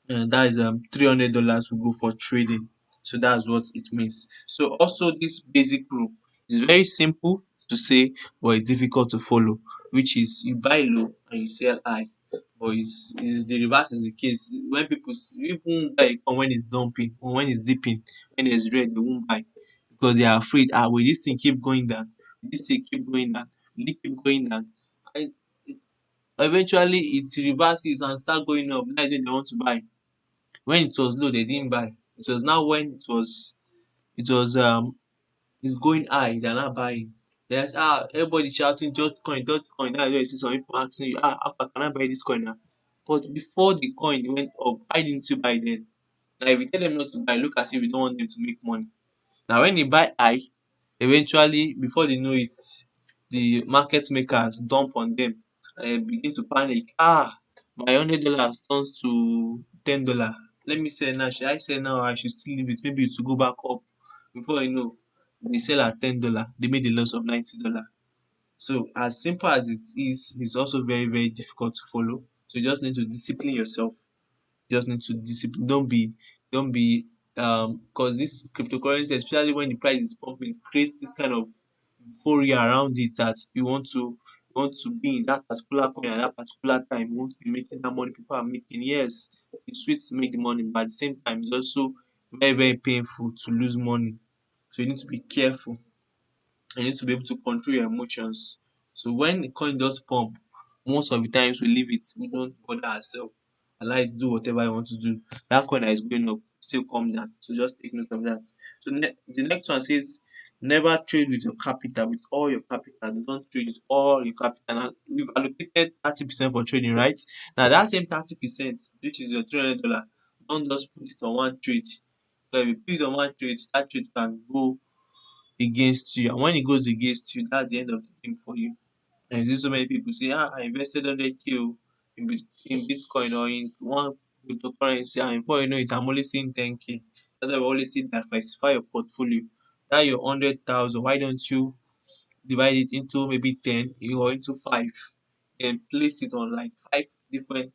that is $300 will go for trading. So that's what it means. So also this basic rule is very simple to say, but it's difficult to follow, which is you buy low and you sell high. But the reverse is the case. When people won't buy a coin when it's dumping or when it's dipping, when it's red, they won't buy because they are afraid. Will this thing keep going down? Will this thing keep going down? Will it keep going down? And eventually it reverses and start going up. That's when they want to buy. When it was low, they didn't buy. It was now when it was it's going high, they're not buying. There's everybody shouting Doge coin. That's why you see some people asking you, how far can I buy this coin now? But before the coin went up, why didn't you buy then? Now if you tell them not to buy, look as if you don't want them to make money. Now when they buy high, Eventually, before they know it, the market makers dump on them and begin to panic. My $100 turns to $10. Let me sell now. Should I sell now or I should still leave it? Maybe it will go back up. Before you know, they sell at $10. They made a loss of $90. So as simple as it is, it's also very, very difficult to follow. So you just need to discipline yourself. You just need to discipline. Don't be because this cryptocurrency, especially when the price is pumping, it creates this kind of euphoria around it that you want to be in that particular coin at that particular time. You want to be making that money people are making. Yes, it's sweet to make the money, but at the same time, it's also very, very painful to lose money. So you need to be careful. You need to be able to control your emotions. So when the coin does pump, most of the times we leave it. We don't bother ourselves. I like do whatever I want to do. That coin that is going up still come down. So just take note of that. So the next one says never trade with your capital, with all your capital. Don't trade with all your capital. Now, we've allocated 30% for trading, right? Now that same 30%, which is your $300, don't just put it on one trade. So if you put it on one trade, that trade can go against you, and when it goes against you, that's the end of the game for you. And you see so many people say, I invested 100K in Bitcoin or in one cryptocurrency, and before you know it, I'm only seeing 10K. That's why we always say diversify your portfolio. That your 100,000, why don't you divide it into maybe 10 or into 5, then place it on like 5 different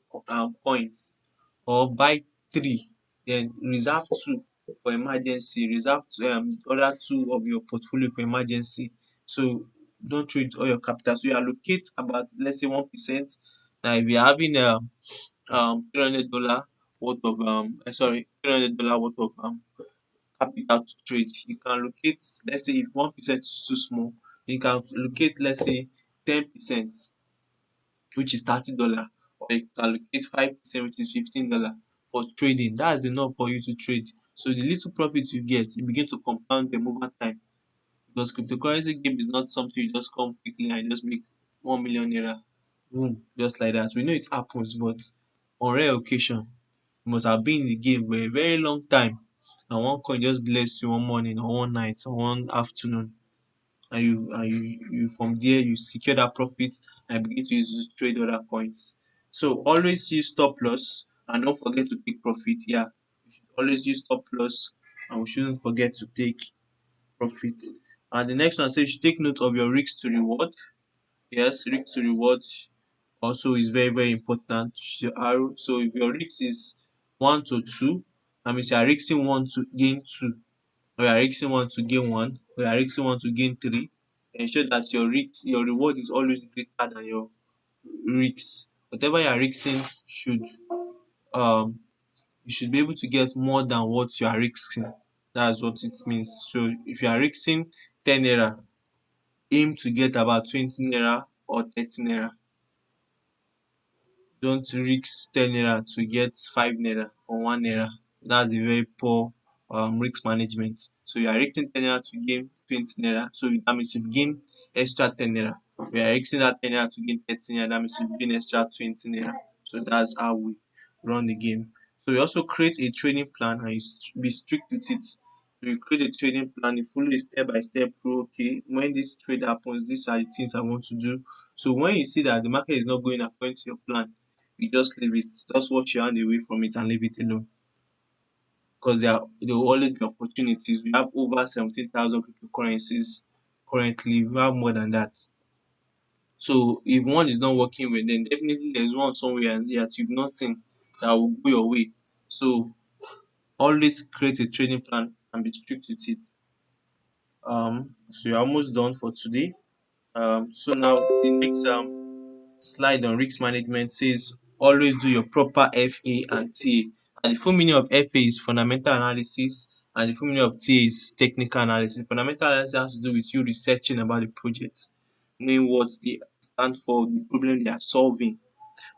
coins, or buy 3, then reserve 2 for emergency, reserve other 2 of your portfolio for emergency. So don't trade all your capital. So you allocate about, let's say, 1%. Now if you're having $300 worth of $300 worth of capital to trade, you can allocate, let's say if 1% is too small, you can allocate, let's say, 10%, which is $30, or you can allocate 5%, which is $15 for trading. That's enough for you to trade. So the little profit you get, you begin to compound them over time, because cryptocurrency game is not something you just come quickly and just make 1 million naira boom just like that. We know it happens, but on rare occasion, you must have been in the game for a very long time, and one coin just bless you one morning or one night or one afternoon, and you from there you secure that profit and begin to use it to trade other coins. So always use stop loss and don't forget to take profit. Yeah, we should always use stop loss, and we shouldn't forget to take profit. And the next one says you should take note of your risk to reward. Yes, risk to reward also is very, very important. So if your risk is 1 to 2, that means you are risking one to gain two, or you are risking one to gain one, or you are risking one to gain three. Ensure that your reward is always greater than your risk. Whatever you are risking should um you should be able to get more than what you are risking. That's what it means. So if you are risking 10 naira, aim to get about 20 naira or 30 naira. Don't risk 10 naira to get 5 naira or 1 naira. That's a very poor risk management. So you are risking 10 naira to gain 20 naira. So that means you gain extra 10 naira. You are risking that 10 naira to gain 30 naira. That means you gain extra 20 naira. So that's how we run the game. So you also create a training plan and be strict with it. So you create a trading plan, you follow a step by step rule. Okay, when this trade happens, these are the things I want to do. So when you see that the market is not going according to your plan, you just leave it. Just watch your hand away from it and leave it alone. Because there will always be opportunities. We have over 17,000 cryptocurrencies currently. We have more than that. So if one is not working well, then definitely there's one somewhere that you've not seen that will go your way. So always create a trading plan and be strict with it. So you're almost done for today. So now the next slide on risk management says always do your proper FA and TA. And the full meaning of FA is fundamental analysis, and the full meaning of TA is technical analysis. Fundamental analysis has to do with you researching about the project, knowing what they stand for, the problem they are solving.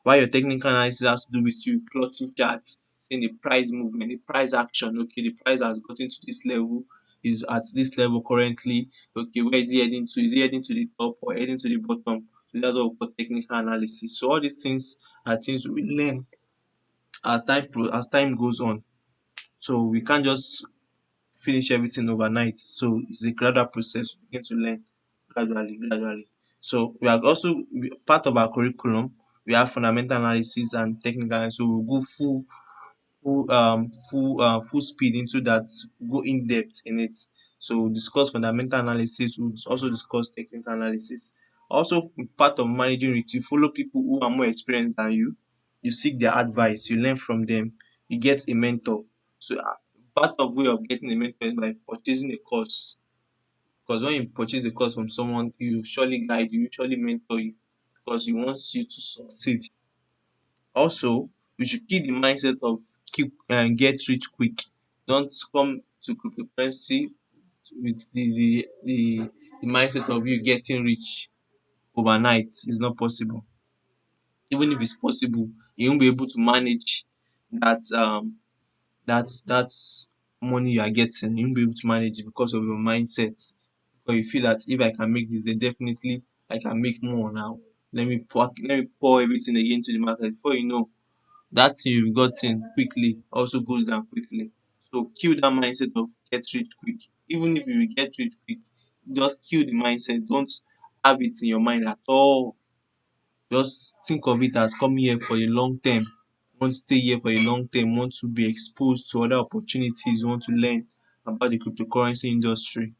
While your technical analysis has to do with you plotting charts, seeing the price movement, the price action. Okay, the price has gotten to this level, is at this level currently. Okay, where is he heading to? Is he heading to the top or heading to the bottom? So that's what we call technical analysis. So all these things are things we learn as time goes on. So we can't just finish everything overnight. So it's a gradual process. We begin to learn gradually, gradually. So we are also part of our curriculum. We have fundamental analysis and technical, and so we'll go full speed into that, go in depth in it. So we'll discuss fundamental analysis, we'll also discuss technical analysis. Also, part of managing it, you follow people who are more experienced than you seek their advice, you learn from them, you get a mentor. So part of way of getting a mentor is by purchasing a course, because when you purchase a course from someone, you surely guide you, surely mentor you, because he wants you to succeed. Also, you should keep the mindset of keep get rich quick. Don't come to cryptocurrency with the mindset of you getting rich overnight. It's not possible. Even if it's possible, you won't be able to manage that that money you are getting. You won't be able to manage it because of your mindset. Because you feel that if I can make this, then definitely I can make more now. Let me pour everything again to the market. Before you know, that thing you've gotten quickly also goes down quickly. So kill that mindset of get rich quick. Even if you will get rich quick, just kill the mindset. Don't have it in your mind at all. Just think of it as coming here for a long term. Want to stay here for a long term, want to be exposed to other opportunities, want to learn about the cryptocurrency industry.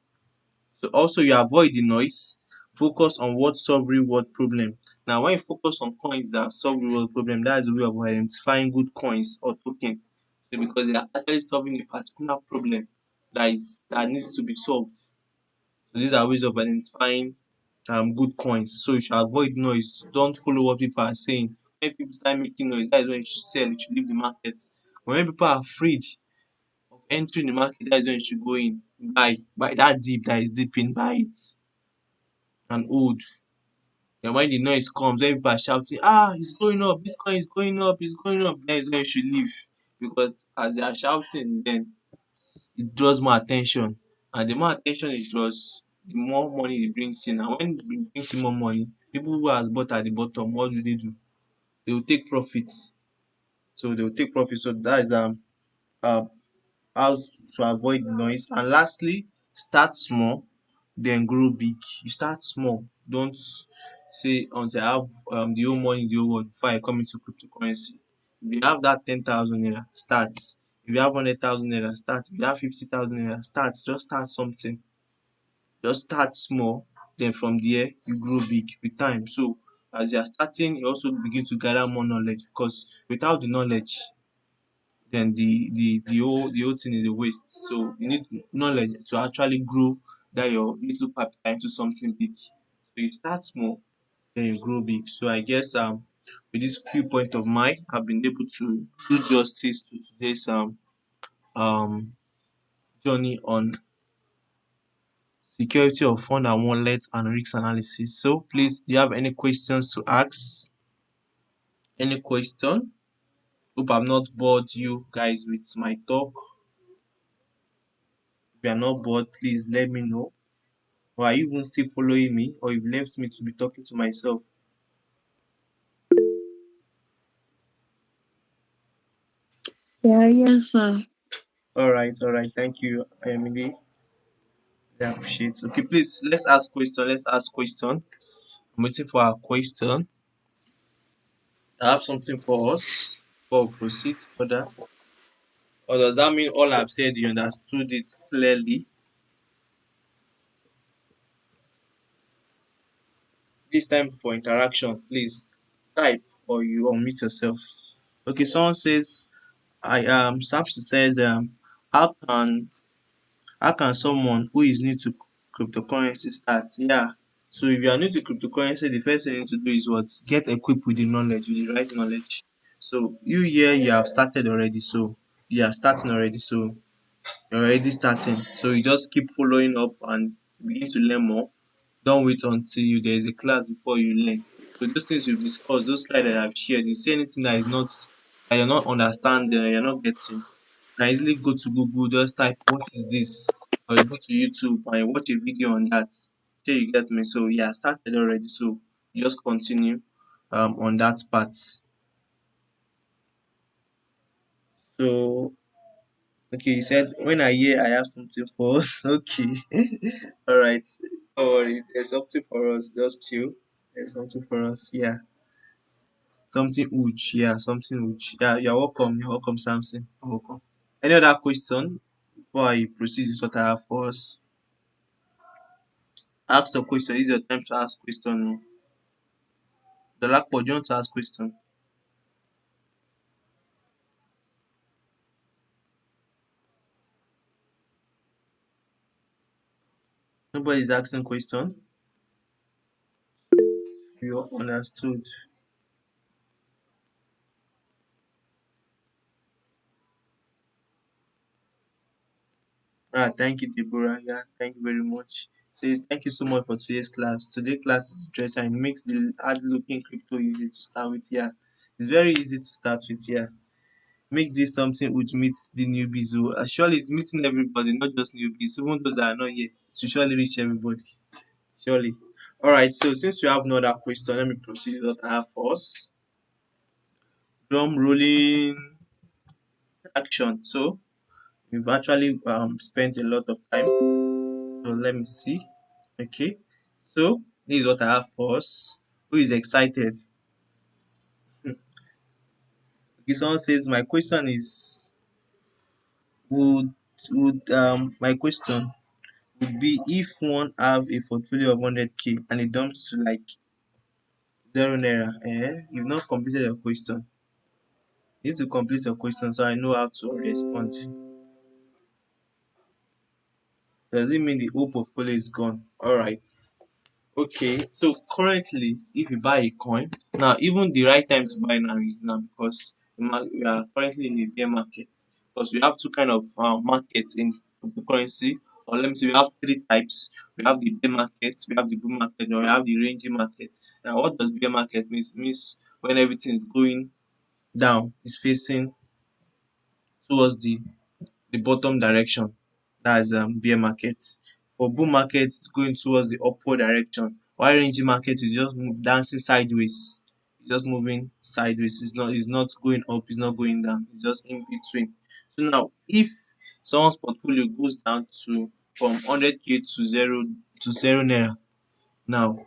So also you avoid the noise, focus on what solve real world problem. Now when you focus on coins that solve real world problem, that is a way of identifying good coins or token. So because they are actually solving a particular problem that needs to be solved. So these are ways of identifying good coins. So you should avoid noise. Don't follow what people are saying. When people start making noise, that is when you should sell, you should leave the market. When people are afraid of entering the market, that is when you should go in, buy that dip that is dipping, buy it and hold. Then when the noise comes, when people are shouting, it's going up, Bitcoin is going up, it's going up, then is when you should leave. Because as they are shouting, then it draws more attention. And the more attention it draws, the more money it brings in. And when it brings in more money, people who has bought at the bottom, what do? They will take profit. So they will take profit. So that is um how to avoid noise. And lastly, start small, then grow big. You start small. Don't say until I have the whole money, the whole world before I come into cryptocurrency. If you have that 10,000 naira, start. If you have 100,000 naira, start. If you have 50,000 naira, start. Just start something. Just start small. Then from there, you grow big with time. So as you are starting, you also begin to gather more knowledge, because without the knowledge, then the whole thing is a waste. So you need knowledge to actually grow that your little capital into something big. So you start small, then you grow big. So I guess with this few point of mine, I've been able to do justice to today's um journey on security of fund and wallet and risk analysis. So please, do you have any questions to ask? Any question? Hope I've not bored you guys with my talk. If you are not bored, please let me know. Or are you even still following me? Or you've left me to be talking to myself?
Yeah, yes, sir.
All right. Thank you. I really appreciate. Okay, please let's ask question. Let's ask question. I'm waiting for our question. I have something for us before we proceed further. Or does that mean all I've said you understood it clearly? This time for interaction, please type or you unmute yourself. Okay, someone says Samson says how can how can someone who is new to cryptocurrency start? Yeah. So if you are new to cryptocurrency, the first thing you need to do is what? Get equipped with the knowledge, with the right knowledge. So you here you have started already. So you are starting already. So you're already starting. So you just keep following up and begin to learn more. Don't wait until there is a class before you learn. So those things you've discussed, those slides that I've shared, you see anything that you're not understanding or you're not getting, you can easily go to Google, just type what is this, or you go to YouTube and you watch a video on that. Okay, you get me. So yeah, I started already. So you just continue on that part. So Okay, you said when I hear I have something for us. Okay. All right. Don't worry. There's something for us. Just chill. There's something for us. Yeah. Something huge. Yeah, something huge. Yeah, you're welcome. You're welcome, Samson. You're welcome. Any other question before I proceed with what I have for us? Ask a question. This is your time to ask question. The Lakpo, do you want to ask question? Nobody's asking question. You understood. Thank you, Deborah. Yeah, thank you very much. Says thank you so much for today's class. Today's class is interesting and it makes the hard looking crypto easy to start with. Yeah, it's very easy to start with. Yeah, make this something which meets the newbies. Who surely it's meeting everybody, not just newbies. Even those that are not here, it should surely reach everybody. Surely. All right. So since we have no other question, let me proceed with what I have for us. Drum rolling action. So we've actually spent a lot of time. So let me see. Okay. So this is what I have for us. Who is excited? Okay, someone says my question is would my question would be if one have a portfolio of 100K and it dumps to like 0 naira. You've not completed your question. You need to complete your question so I know how to respond. Does it mean the whole portfolio is gone? All right. Okay, so currently, if you buy a coin, now even the right time to buy now is now because we are currently in a bear market. Because we have two kind of markets in cryptocurrency, or let me say we have three types. We have the bear market, we have the bull market, and we have the ranging market. Now, what does bear market mean? It means when everything is going down, it's facing towards the bottom direction. That's bear market. For bull market, it's going towards the upward direction. While ranging market is just dancing sideways. It's just moving sideways. It's not going up, it's not going down. It's just in between. So now if someone's portfolio goes down to from 100K to zero naira, now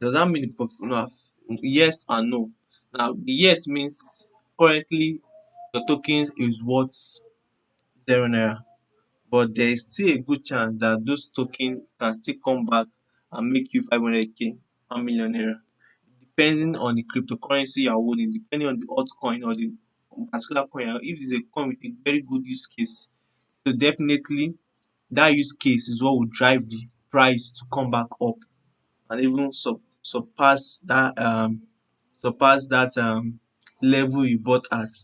does that mean the portfolio? Yes and no. Now the yes means currently your token is worth 0 naira, but there is still a good chance that those tokens can still come back and make you 500K, 1 million naira, depending on the cryptocurrency you are holding, depending on the altcoin or the particular coin. If it's a coin with a very good use case, so definitely that use case is what will drive the price to come back up and even surpass that level you bought at.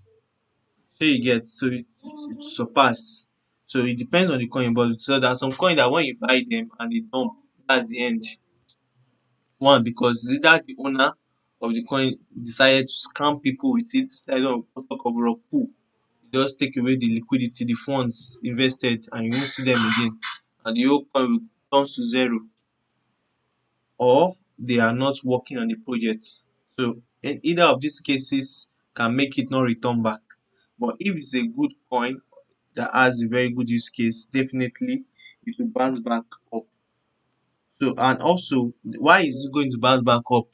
Shey you get? So it surpass. So it depends on the coin, but so there are some coin that when you buy them and they dump, that's the end. One, because it's either the owner of the coin decided to scam people with it, that's one we talk of rug pull. You just take away the liquidity, the funds invested, and you won't see them again, and the whole coin will turn to zero, or they are not working on the project. So in either of these cases can make it not return back. But if it's a good coin that has a very good use case, definitely it will bounce back up. So and also why is it going to bounce back up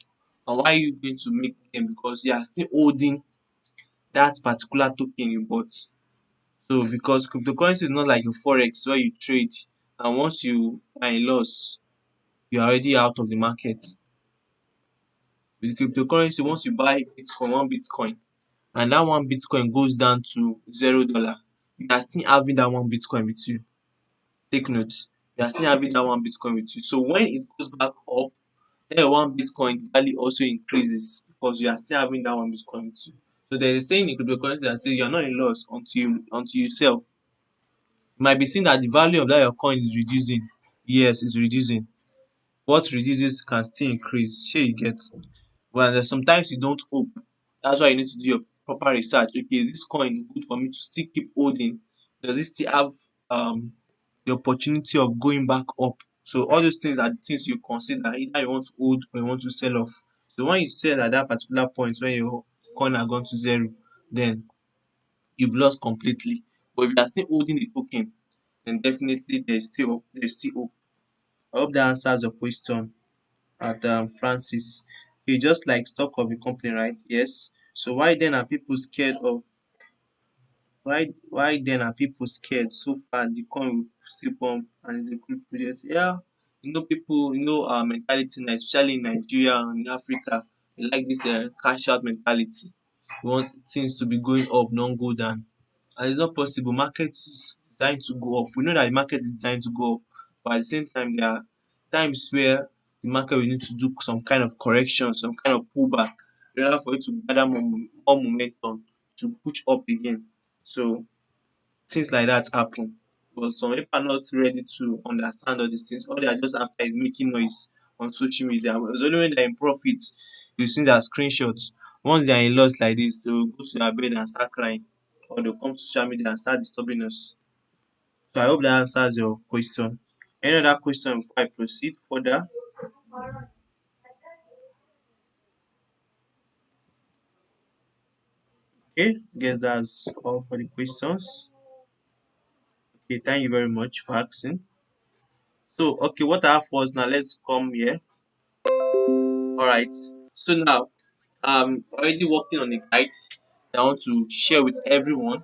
and why are you going to make gain? Because you are still holding that particular token you bought. So because cryptocurrency is not like a forex where you trade and once you are in loss, you are already out of the market. With cryptocurrency, once you buy Bitcoin, one Bitcoin, and that one Bitcoin goes down to $0, you are still having that one Bitcoin with you. Take note, you are still having that one Bitcoin with you. So when it goes back up, then your one Bitcoin value also increases because you are still having that one Bitcoin with you. So there is a saying in cryptocurrency that says you are not in loss until you sell. You might be seeing that the value of that your coin is reducing. Yes, it's reducing. What reduces can still increase. Shey you get? But sometimes you don't hope. That's why you need to do your proper research. Okay, is this coin good for me to still keep holding? Does it still have the opportunity of going back up? So all those things are the things you consider either you want to hold or you want to sell off. So when you sell at that particular point when your coin has gone to zero, then you've lost completely. But if you are still holding the token, then definitely there's still hope. I hope that answers your question at Francis. Okay, just like stock of a company, right? Yes. So why then are people scared so far the coin will still pump and it's a good project? Yeah, people, our mentality now, especially in Nigeria and in Africa, they like this cash out mentality. We want things to be going up, not go down. And it's not possible. Market is designed to go up. We know that the market is designed to go up, but at the same time, there are times where the market will need to do some kind of correction, some kind of pullback in order for it to gather more momentum to push up again. So things like that happen. But some people are not ready to understand all these things. All they are just after is making noise on social media. It's only when they're in profit you see their screenshots. Once they are in loss like this, they will go to their bed and start crying. Or they'll come to social media and start disturbing us. So I hope that answers your question. Any other question before I proceed further? Okay, guess that's all for the questions. Okay, thank you very much for asking. So, okay, what I have first now, let's come here. All right. So now, I'm already working on a guide that I want to share with everyone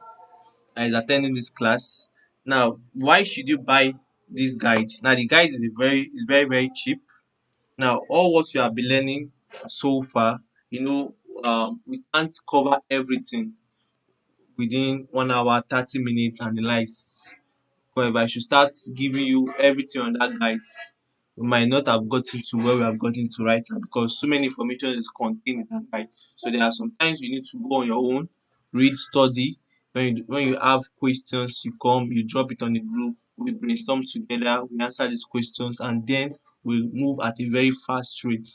that is attending this class. Now, why should you buy this guide? Now, the guide is very, very cheap. Now, all what you have been learning so far, we can't cover everything within 1 hour, 30 minutes, and the likes. But if I should start giving you everything on that guide, we might not have gotten to where we have gotten to right now because so many information is contained in that guide. So there are sometimes you need to go on your own, read, study. When you have questions, you come, you drop it on the group, we brainstorm together, we answer these questions, and then we move at a very fast rate.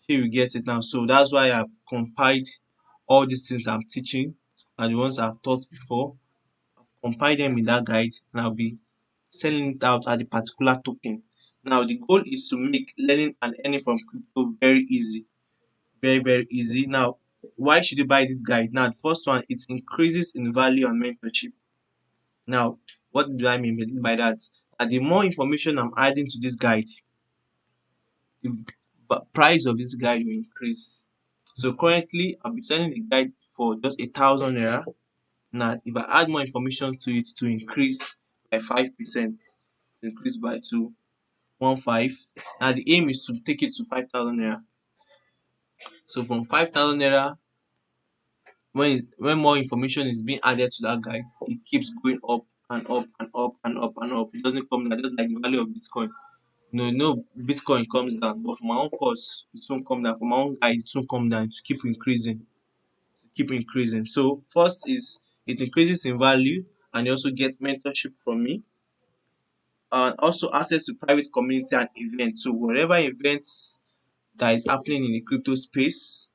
Here you get it now. So that's why I've compiled all these things I'm teaching and the ones I've taught before, compile them in that guide, and I'll be selling it out at the particular token. Now, the goal is to make learning and earning from crypto very easy, very, very easy. Now, why should you buy this guide? Now, the first one, it increases in value and mentorship. Now, what do I mean by that? The more information I'm adding to this guide, the price of this guide will increase. So currently, I'll be selling the guide for just 1,000 naira. Now, if I add more information to it to increase by 5%, increase by 215. Now, the aim is to take it to 5,000 naira. So from 5,000 naira, when more information is being added to that guide, it keeps going up and up and up and up and up. It doesn't come down, just like the value of Bitcoin. No, Bitcoin comes down, but for my own course, it won't come down. For my own guide, it won't come down. To keep increasing, keep increasing. So first is it increases in value, and you also get mentorship from me, and also access to private community and events. So whatever events that is happening in the crypto space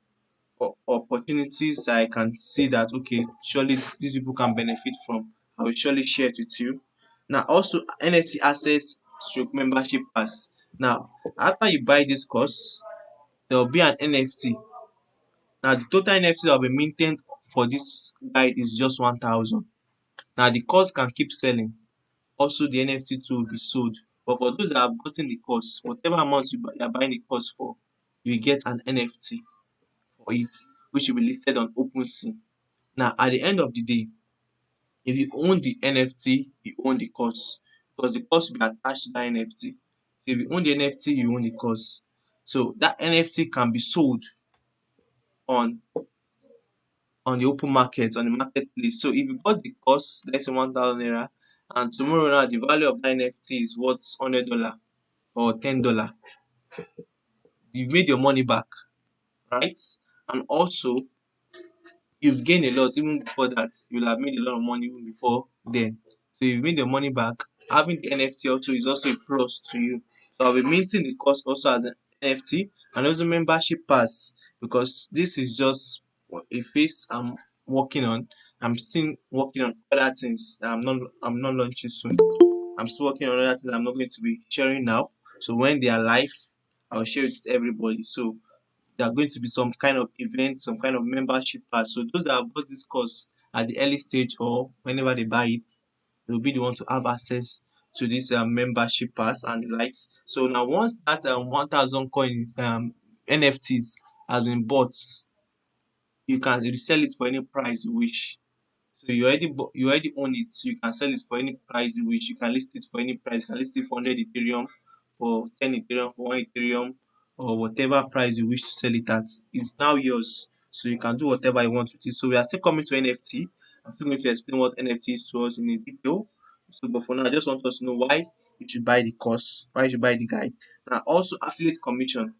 or opportunities I can see that okay, surely these people can benefit from, I will surely share it with you. Now also NFT access stroke membership pass. Now after you buy this course, there will be an NFT. Now the total NFT that will be minted for this guide is just 1,000. Now the course can keep selling. Also the NFT too will be sold. But for those that have gotten the course, whatever amount you are buying the course for, you will get an NFT for it, which will be listed on OpenSea. Now at the end of the day, if you own the NFT, you own the course because the course will be attached to that NFT. So if you own the NFT, you own the course. So that NFT can be sold on the open market, on the marketplace. So if you bought the course, let's say 1,000 naira, and tomorrow now the value of that NFT is worth $100 or $10, you've made your money back, right? And also you've gained a lot even before that. You'll have made a lot of money even before then. So you've made your money back. Having the NFT also is also a plus to you. So I'll be minting the course also as an NFT and also membership pass because this is just a phase I'm working on. I'm still working on other things that I'm not launching soon. I'm still working on other things I'm not going to be sharing now. So when they are live, I'll share it with everybody. So there are going to be some kind of event, some kind of membership pass. So those that have bought this course at the early stage or whenever they buy it, they'll be the one to have access to this membership pass and the likes. So now once that 1,000 coins NFTs has been bought, you can resell it for any price you wish. So you already own it. So you can sell it for any price you wish. You can list it for any price. You can list it for 100 Ethereum, for 10 Ethereum, for 1 Ethereum, or whatever price you wish to sell it at. It's now yours. So you can do whatever you want with it. So we are still coming to NFT. I'm still going to explain what NFT is to us in a detail. So, but for now, I just want us to know why you should buy the course, why you should buy the guide. Now, also affiliate commission.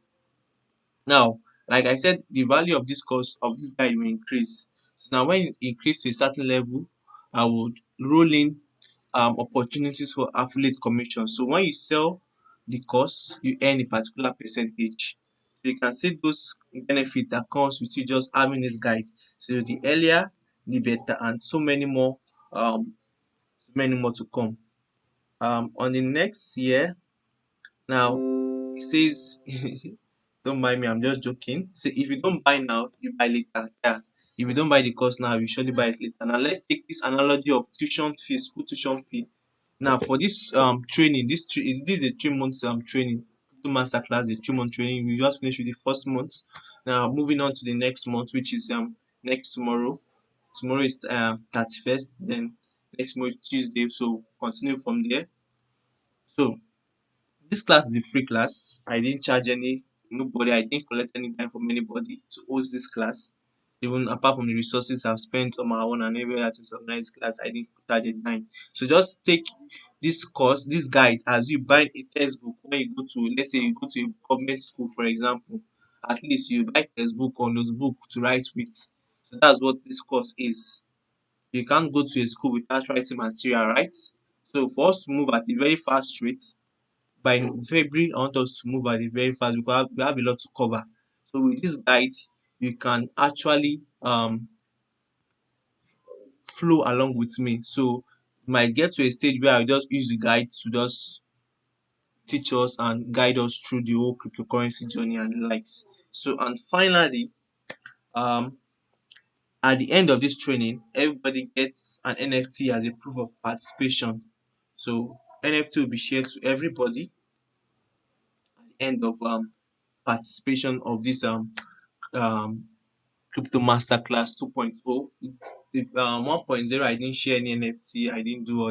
Now, like I said, the value of this course of this guide will increase. So now when it increase to a certain level, I would roll in opportunities for affiliate commission. So when you sell the course, you earn a particular percentage. So you can see those benefits that comes with you just having this guide. So the earlier, the better, and so many more to come. On the next year, now it says don't mind me, I'm just joking. Say if you don't buy now, you buy later. Yeah. If you don't buy the course now, you surely buy it later. Now let's take this analogy of tuition fee, school tuition fee. Now for this training, this is a 3 months training, two masterclass, a 3 month training. We just finished with the first month. Now moving on to the next month, which is next tomorrow. Tomorrow is 31st, then next month Tuesday. So continue from there. So this class is a free class. I didn't charge nobody. I didn't collect any time from anybody to host this class. Even apart from the resources I've spent on my own and every other to organize class, I didn't charge a dime. So just take this course, this guide, as you buy a textbook when you go to, let's say you go to a government school, for example. At least you buy textbook or notebook to write with. So that's what this course is. You can't go to a school without writing material, right? So for us to move at a very fast rate, by February, I want us to move at a very fast because we have a lot to cover. So with this guide, you can actually flow along with me. So you might get to a stage where I just use the guide to just teach us and guide us through the whole cryptocurrency journey and the likes. So and finally, um at the end of this training, everybody gets an NFT as a proof of participation. So NFT will be shared to everybody at the end of participation of this um crypto masterclass 2.0. If 1.0 I didn't share any NFT, I didn't do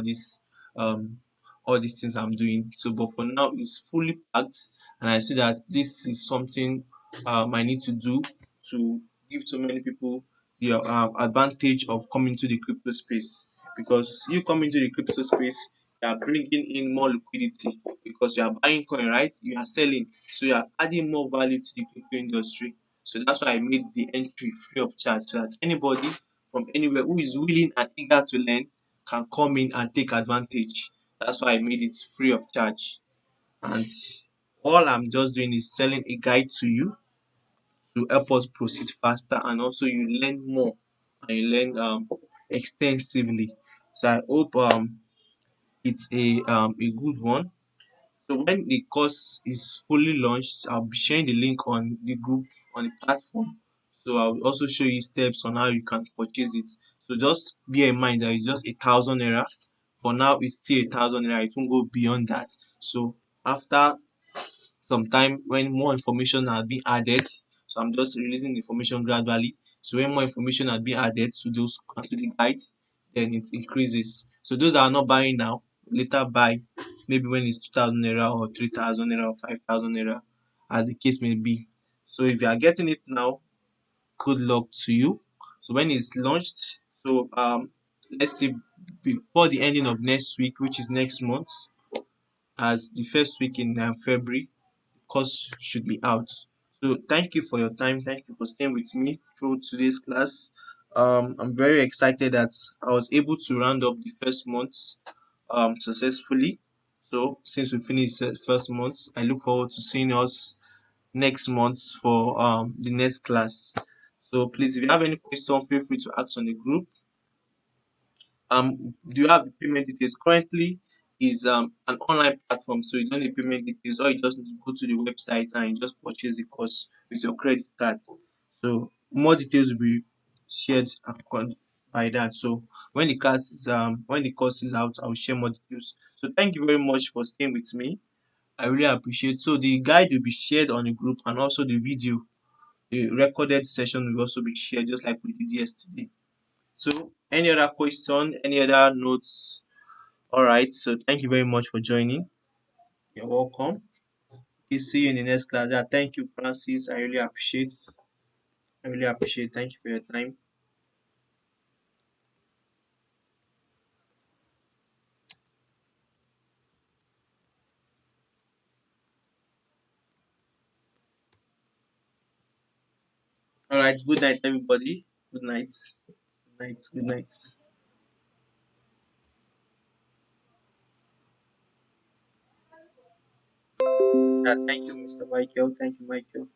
um all these things I'm doing. So but for now it's fully packed, and I see that this is something I need to do to give so many people the advantage of coming to the crypto space, because you come into the crypto space, you are bringing in more liquidity because you are buying coin, right? You are selling, so you are adding more value to the crypto industry. So that's why I made the entry free of charge, so that anybody from anywhere who is willing and eager to learn can come in and take advantage. That's why I made it free of charge. And all I'm just doing is selling a guide to you to help us proceed faster, and also you learn more and you learn extensively. So I hope it's a good one. So when the course is fully launched, I'll be sharing the link on the group on the platform. So I will also show you steps on how you can purchase it. So just bear in mind that it's just 1,000 naira. For now, it's still 1,000 naira. It won't go beyond that. So after some time, when more information has been added, so I'm just releasing the information gradually. So when more information has been added to those to the guide, then it increases. So those that are not buying now, later buy maybe when it's 2,000 naira or 3,000 naira or 5,000 naira, as the case may be. So if you are getting it now, good luck to you. So when it's launched, so let's say before the ending of next week, which is next month, as the first week in February, the course should be out. So thank you for your time. Thank you for staying with me through today's class. I'm very excited that I was able to round up the first month successfully. So since we finished the first month, I look forward to seeing us next month for the next class. So please, if you have any question, feel free to ask on the group. Do you have the payment details? Currently is an online platform, so you don't need payment details. All you just need to go to the website and you just purchase the course with your credit card. So more details will be shared by that. So when the course is out, I'll share more details. So thank you very much for staying with me. I really appreciate. So the guide will be shared on the group, and also the video, the recorded session will also be shared, just like we did yesterday. So any other question, any other notes? All right. So thank you very much for joining. You're welcome. Okay, see you in the next class. Yeah, thank you, Francis. I really appreciate. I really appreciate. Thank you for your time. All right. Good night, everybody. Good night. Good night. Good night. Yeah, thank you, Mr. Michael. Thank you, Michael.